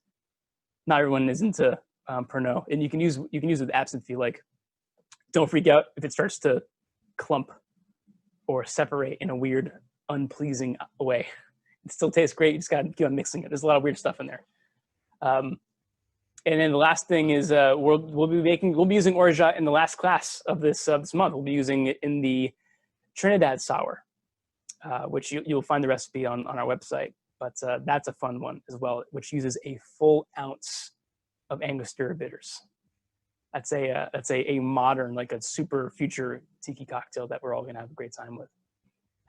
not everyone is into Pernod, and you can use it with absinthe. Like, don't freak out if it starts to clump or separate in a weird, unpleasing way. It still tastes great. You just got to keep on mixing it. There's a lot of weird stuff in there. And then the last thing is we'll be using orgeat in the last class of this month. We'll be using it in the Trinidad sour, which you'll find the recipe on our website. But that's a fun one as well, which uses a full ounce of Angostura bitters. That's a modern, like a super future tiki cocktail that we're all gonna have a great time with.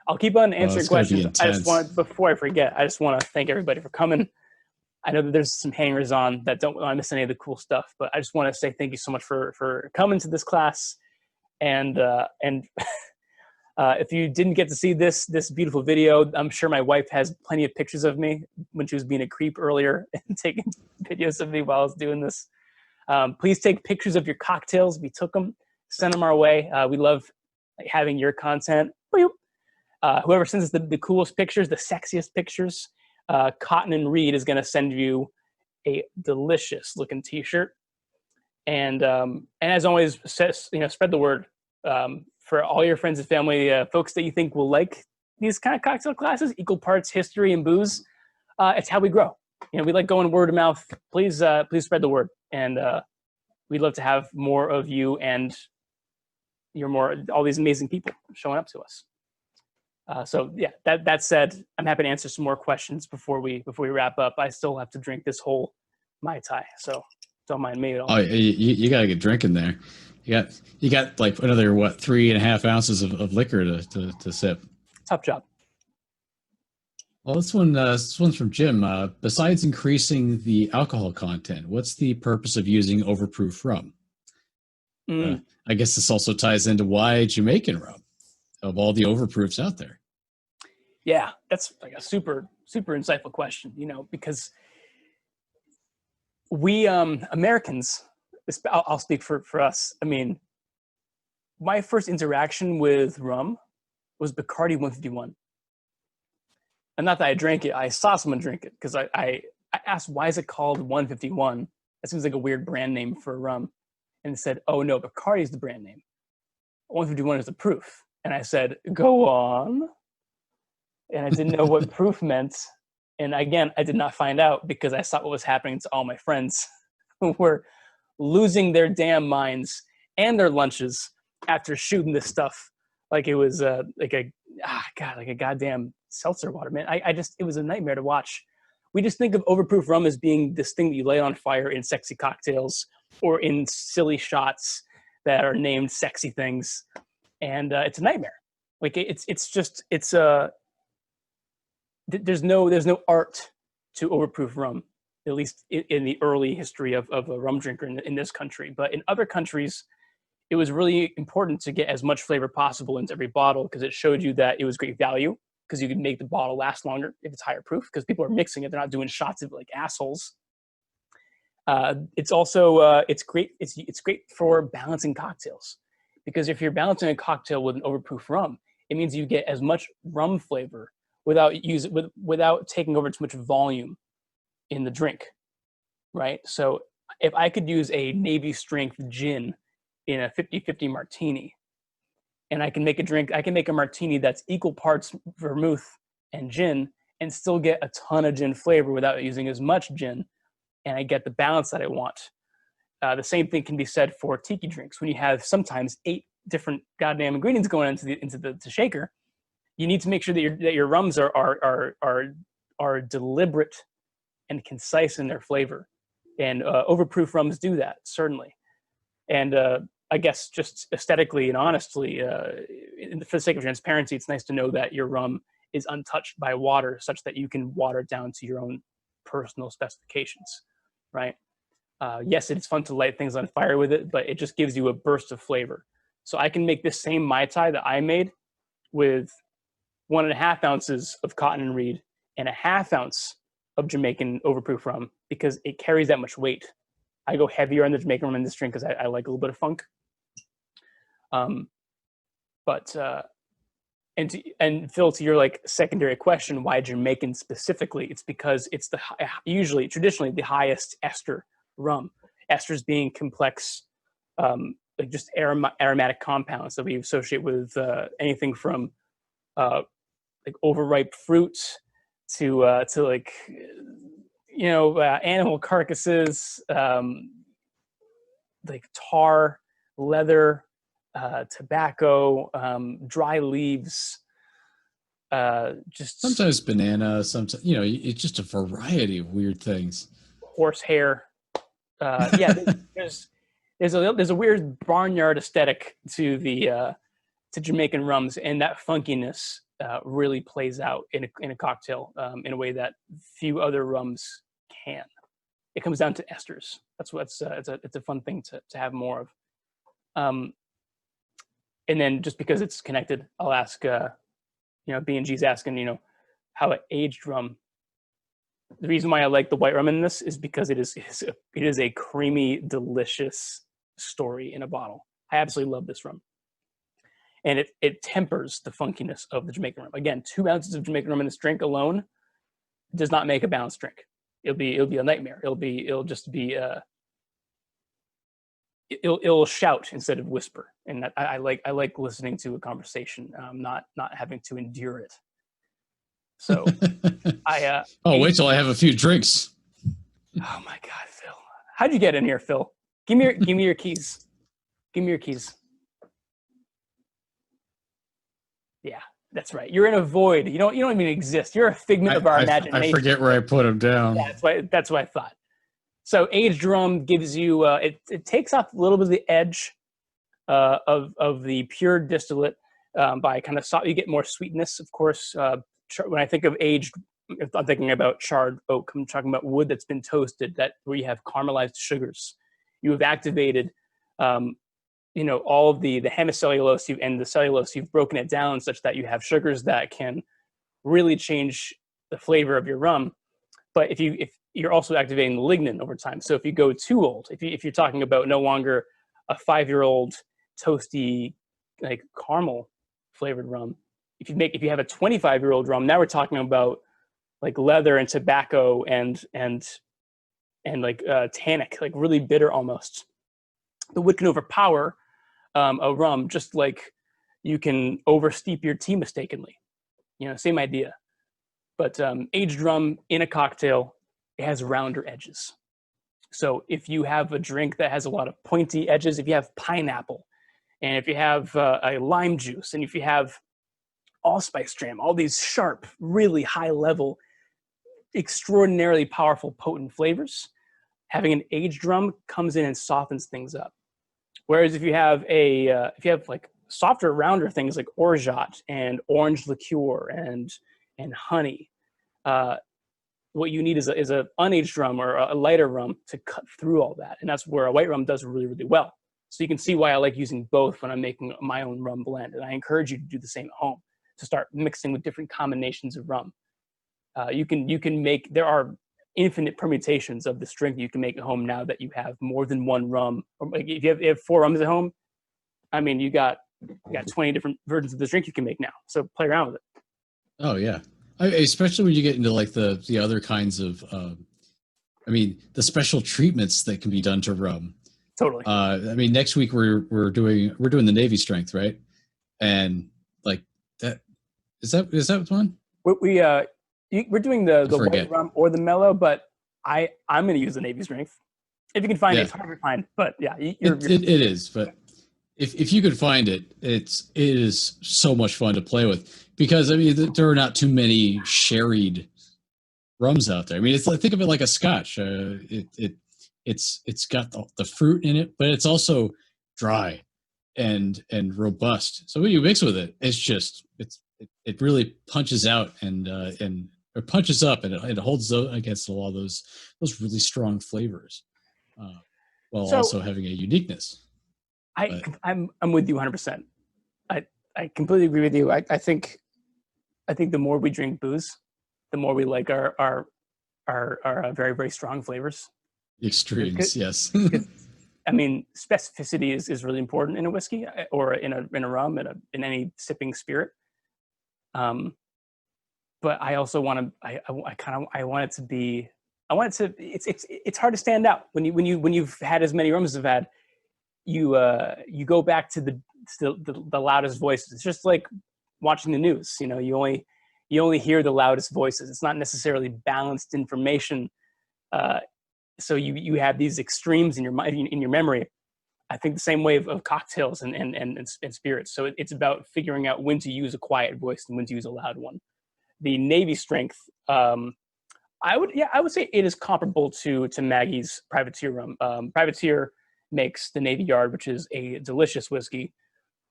I'll keep on answering questions. Before I forget, I just want to thank everybody for coming. I know that there's some hangers on that don't want to miss any of the cool stuff, but I just want to say thank you so much for coming to this class. And if you didn't get to see this beautiful video, I'm sure my wife has plenty of pictures of me when she was being a creep earlier and taking videos of me while I was doing this. Please take pictures of your cocktails. We took them, send them our way. We love like having your content. Boop. Whoever sends us the coolest pictures, the sexiest pictures, Cotton and Reed is going to send you a delicious looking T-shirt. And as always, spread the word for all your friends and family, folks that you think will like these kind of cocktail classes, equal parts history and booze. It's how we grow. We like going word of mouth. Please spread the word, and we'd love to have more of you and all these amazing people showing up to us. So yeah, that said, I'm happy to answer some more questions before we wrap up. I still have to drink this whole Mai Tai, so don't mind me at all. Oh, you gotta get drinking there. You got like another 3.5 ounces of liquor to sip. Tough job. Well, this one's from Jim. Besides increasing the alcohol content, what's the purpose of using overproof rum? I guess this also ties into why Jamaican rum, of all the overproofs out there. Yeah, that's like a super, super insightful question, because we Americans, I'll speak for us. I mean, my first interaction with rum was Bacardi 151. And not that I drank it, I saw someone drink it because I asked, why is it called 151? That seems like a weird brand name for rum. And it said, oh no, Bacardi is the brand name. 151 is the proof. And I said, go on. And I didn't know what proof meant. And again, I did not find out because I saw what was happening to all my friends who were losing their damn minds and their lunches after shooting this stuff like it was like a goddamn seltzer water, man. It was a nightmare to watch. We just think of overproof rum as being this thing that you light on fire in sexy cocktails or in silly shots that are named sexy things. And it's a nightmare. Like there's no art to overproof rum, at least in the early history of a rum drinker in this country. But in other countries, it was really important to get as much flavor possible into every bottle because it showed you that it was great value because you could make the bottle last longer if it's higher proof because people are mixing it. They're not doing shots of like assholes. It's also it's great for balancing cocktails because if you're balancing a cocktail with an overproof rum, it means you get as much rum flavor without taking over too much volume in the drink, right? So if I could use a Navy strength gin in a 50-50 martini, and I can make a martini that's equal parts vermouth and gin and still get a ton of gin flavor without using as much gin, and I get the balance that I want. The same thing can be said for tiki drinks. When you have sometimes 8 different goddamn ingredients going into the shaker, you need to make sure that your rums are deliberate and concise in their flavor. And overproof rums do that, certainly. And I guess just aesthetically and honestly, for the sake of transparency, it's nice to know that your rum is untouched by water such that you can water it down to your own personal specifications, right? Yes, it's fun to light things on fire with it, but it just gives you a burst of flavor. So I can make this same Mai Tai that I made with 1.5 ounces of Cotton and Reed and 1/2 ounce of Jamaican overproof rum because it carries that much weight. I go heavier on the Jamaican rum in this drink because I like a little bit of funk. And Phil, to your like secondary question, why Jamaican specifically? It's because it's traditionally the highest ester rum. Esters being complex, like just aromatic compounds that we associate with anything from like overripe fruits to like animal carcasses, like tar, leather, tobacco, dry leaves, just sometimes banana, sometimes it's just a variety of weird things. Horsehair. Yeah, there's a weird barnyard aesthetic to the to Jamaican rums, and that funkiness really plays out in a cocktail in a way that few other rums can. It comes down to esters. That's what's it's a fun thing to have more of. And then just because it's connected, I'll ask, B&G's asking, how it aged rum. The reason why I like the white rum in this is because it is a creamy, delicious story in a bottle. I absolutely love this rum. and it tempers the funkiness of the Jamaican rum. Again, 2 ounces of Jamaican rum in this drink alone does not make a balanced drink. It'll be a nightmare. It'll just be it'll shout instead of whisper, and that, I like listening to a conversation, not having to endure it. So wait till I have a few drinks. Oh my God, Phil! How'd you get in here, Phil? Give me your keys. Give me your keys. Yeah, that's right. You're in a void. You don't even exist. You're a figment of our imagination. I forget where I put them down. Yeah, that's what I thought. So aged rum gives you it takes off a little bit of the edge of the pure distillate by kind of you get more sweetness, of course. When I think of aged, if I'm thinking about charred oak. I'm talking about wood that's been toasted, where you have caramelized sugars. You have activated, all of the hemicellulose and the cellulose. You've broken it down such that you have sugars that can really change the flavor of your rum. But if you're also activating the lignin over time. So if you go too old, if you're talking about no longer a 5-year-old toasty, like caramel flavored rum, if you have a 25-year-old rum, now we're talking about like leather and tobacco and like tannic, like really bitter almost. The wood can overpower a rum, just like you can oversteep your tea mistakenly. Same idea. But aged rum in a cocktail, it has rounder edges. So if you have a drink that has a lot of pointy edges, if you have pineapple, and if you have a lime juice, and if you have allspice dram, all these sharp, really high level, extraordinarily powerful, potent flavors, having an aged rum comes in and softens things up. Whereas if you have like softer, rounder things like orgeat and orange liqueur and honey, what you need is a unaged rum or a lighter rum to cut through all that, and that's where a white rum does really, really well. So you can see why I like using both when I'm making my own rum blend, and I encourage you to do the same at home, to start mixing with different combinations of rum. You can make, there are infinite permutations of this drink you can make at home now that you have more than one rum. Or like if you have 4 rums at home, I mean, you got 20 different versions of this drink you can make now. So play around with it. Oh yeah, especially when you get into like the other kinds of, the special treatments that can be done to rum. Totally. Next week we're doing the Navy strength, right? And like that is that one? We're doing the white rum or the mellow, but I'm going to use the Navy strength. If you can find it, it's hard to find. But yeah, it is. But if you could find it, it is so much fun to play with, because there are not too many sherried rums out there. It's like, think of it like a Scotch. It's got the fruit in it, but it's also dry and robust. So when you mix with it, it really punches out and punches up, and it holds against a lot of those really strong flavors, while also having a uniqueness. I'm with you 100%. I completely agree with you. I think the more we drink booze, the more we like our very, very strong flavors. Extremes, yes. Specificity is really important in a whiskey or in a rum, in any sipping spirit. But I also want it to be. It's hard to stand out when you've had as many rums as I've had. You go back to the loudest voices. It's just like watching the news. You only hear the loudest voices. It's not necessarily balanced information. So you have these extremes in your mind, in your memory. I think the same way of cocktails and spirits. So it's about figuring out when to use a quiet voice and when to use a loud one. The Navy strength, I would say it is comparable to Maggie's Privateer rum. Privateer makes the Navy Yard, which is a delicious whiskey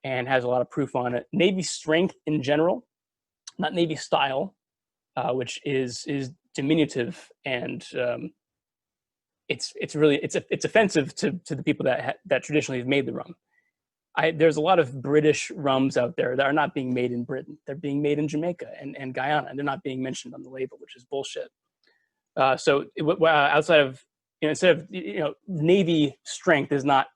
and has a lot of proof on it. Navy strength in general, not Navy style, which is diminutive, and it's offensive to the people that traditionally have made the rum. There's a lot of British rums out there that are not being made in Britain. They're being made in Jamaica and Guyana, and they're not being mentioned on the label, which is bullshit. Outside of, instead of, Navy strength is not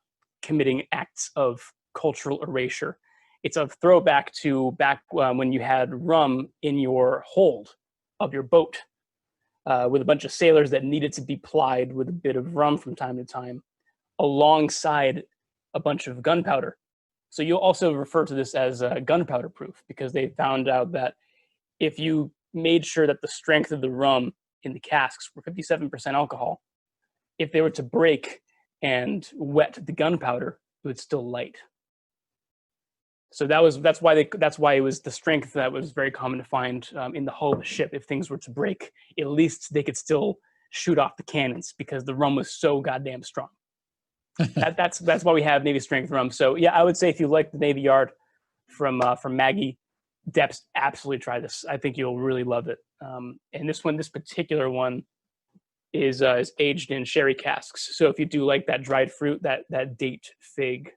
committing acts of cultural erasure. It's a throwback to back when you had rum in your hold of your boat with a bunch of sailors that needed to be plied with a bit of rum from time to time, alongside a bunch of gunpowder. So you'll also refer to this as gunpowder proof, because they found out that if you made sure that the strength of the rum in the casks were 57% alcohol, if they were to break and wet the gunpowder, it would still light. So that's why it was the strength that was very common to find in the hull of the ship. If things were to break, at least they could still shoot off the cannons because the rum was so goddamn strong. That's why we have Navy strength rum. So yeah, I would say if you like the Navy Yard from Maggie, Deps, absolutely try this. I think you'll really love it. And this particular one is aged in sherry casks. So if you do like that dried fruit, that date fig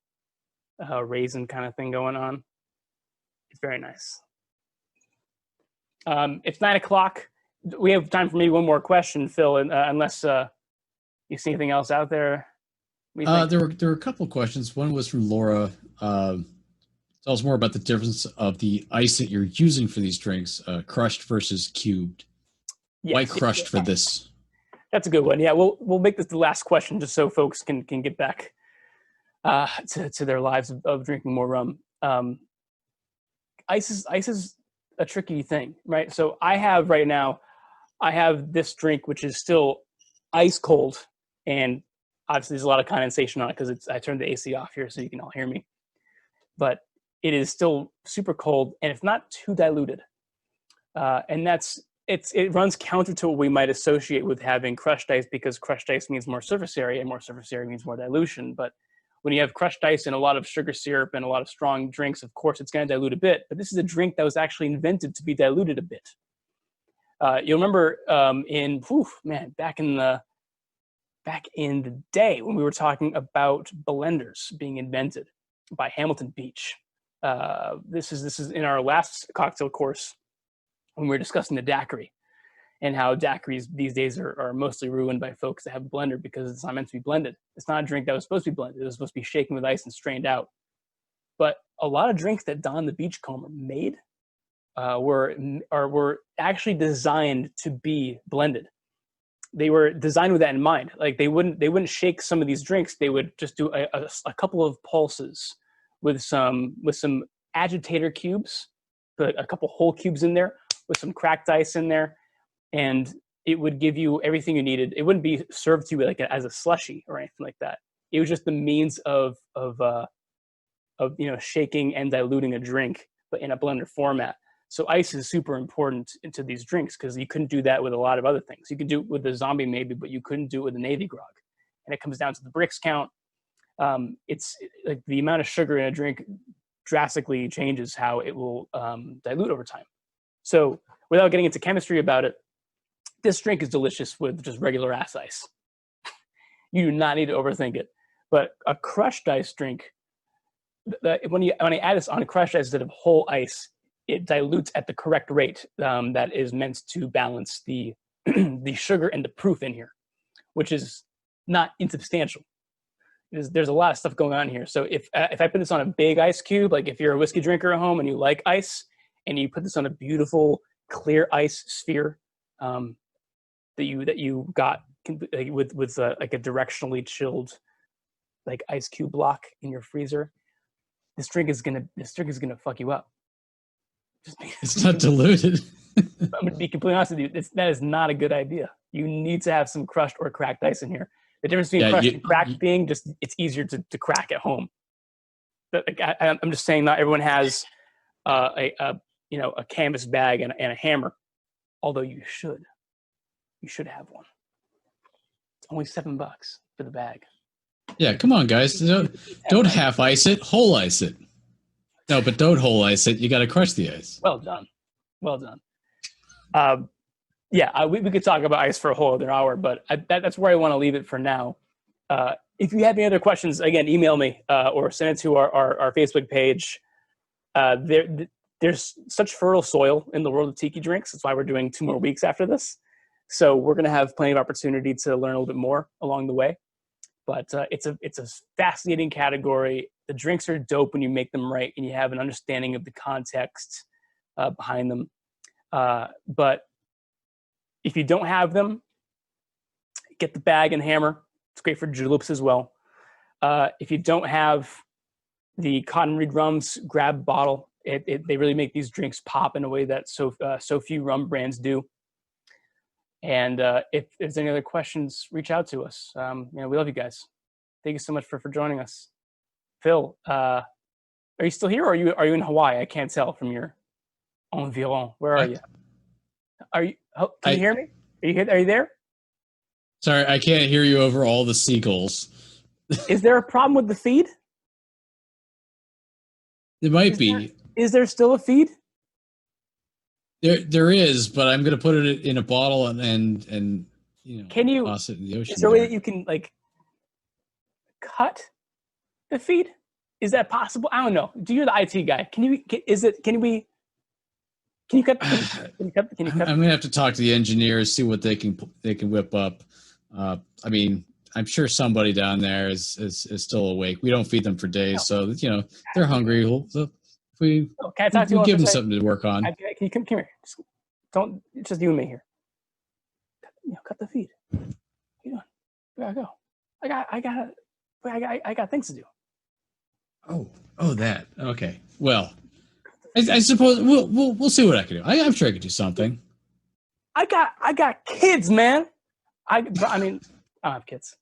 raisin kind of thing going on, it's very nice. It's 9:00. We have time for maybe one more question, Phil, unless you see anything else out there. There were a couple of questions. One was from Laura. Tell us more about the difference of the ice that you're using for these drinks, crushed versus cubed. Yes. Why crushed for this? That's a good one. Yeah, we'll make this the last question just so folks can get back to their lives of drinking more rum. Ice is a tricky thing, right? So I have this drink which is still ice cold, and obviously there's a lot of condensation on it because I turned the AC off here so you can all hear me. But it is still super cold, and it's not too diluted. And it runs counter to what we might associate with having crushed ice, because crushed ice means more surface area, and more surface area means more dilution. But when you have crushed ice and a lot of sugar syrup and a lot of strong drinks, of course, it's going to dilute a bit. But this is a drink that was actually invented to be diluted a bit. You'll remember back in the day when we were talking about blenders being invented by Hamilton Beach. This is in our last cocktail course when we were discussing the daiquiri and how daiquiris these days are mostly ruined by folks that have a blender because it's not meant to be blended. It's not a drink that was supposed to be blended. It was supposed to be shaken with ice and strained out. But a lot of drinks that Donn the Beachcomber made were actually designed to be blended. They were designed with that in mind. Like they wouldn't shake some of these drinks. They would just do a couple of pulses with some agitator cubes, put a couple whole cubes in there with some cracked ice in there, and it would give you everything you needed. It wouldn't be served to you as a slushy or anything like that. It was just the means of shaking and diluting a drink, but in a blender format. So ice is super important into these drinks because you couldn't do that with a lot of other things. You could do it with a zombie maybe, but you couldn't do it with a Navy grog. And it comes down to the bricks count. It's like the amount of sugar in a drink drastically changes how it will dilute over time. So without getting into chemistry about it, this drink is delicious with just regular ass ice. You do not need to overthink it. But a crushed ice drink, when I add this on crushed ice instead of whole ice, it dilutes at the correct rate that is meant to balance the the sugar and the proof in here, which is not insubstantial. There's a lot of stuff going on here. So if I put this on a big ice cube, like if you're a whiskey drinker at home and you like ice, and you put this on a beautiful clear ice sphere that you got with like a directionally chilled like ice cube block in your freezer, this drink is gonna fuck you up. It's not diluted. I'm going to be completely honest with you. That is not a good idea. You need to have some crushed or cracked ice in here. The difference between crushed and cracked being just it's easier to crack at home. But I'm just saying not everyone has a canvas bag and a hammer. Although you should have one. It's only $7 for the bag. Yeah, come on, guys. Don't half ice it. Whole ice it. No, but don't whole ice it. You got to crush the ice. Well done. We could talk about ice for a whole other hour, but that's where I want to leave it for now. If you have any other questions, again, email me or send it to our Facebook page. There's such fertile soil in the world of tiki drinks. That's why we're doing 2 more weeks after this. So we're going to have plenty of opportunity to learn a little bit more along the way. But it's a fascinating category. The drinks are dope when you make them right and you have an understanding of the context behind them. But if you don't have them, get the bag and hammer. It's great for juleps as well. If you don't have the cotton reed rums, grab a bottle. They really make these drinks pop in a way that so few rum brands do. And if there's any other questions, reach out to us. We love you guys. Thank you so much for joining us. Phil, are you still here, or are you in Hawaii? I can't tell from your environ. Where are you? Can you hear me? Are you there? Sorry, I can't hear you over all the seagulls. Is there a problem with the feed? It might be. Is there still a feed? There is, but I'm going to put it in a bottle and can you toss it in the ocean. Is there a way that you can cut the feed? Is that possible? I don't know. Do you're the IT guy? Can you cut? Can you cut? I'm going to have to talk to the engineers, see what they can whip up. I'm sure somebody down there is still awake. We don't feed them for days, so they're hungry. Can I talk to you? We'll give them something to work on. Can you come here? It's just you and me here. Cut the feed. What are you doing? We gotta go. I got things to do. Oh, that. Okay. Well, I suppose we'll see what I can do. I'm sure I could do something. I got kids, man. I don't have kids.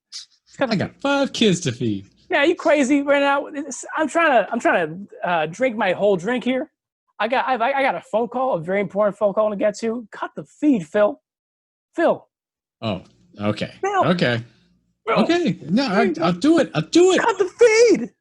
I got 5 kids to feed. Yeah, you crazy right now? I'm trying to drink my whole drink here. I got a phone call, a very important phone call to get to. Cut the feed, Phil. Phil. Oh, okay. Phil. Okay. Phil. Okay. No, I'll do it. I'll do it. Cut the feed.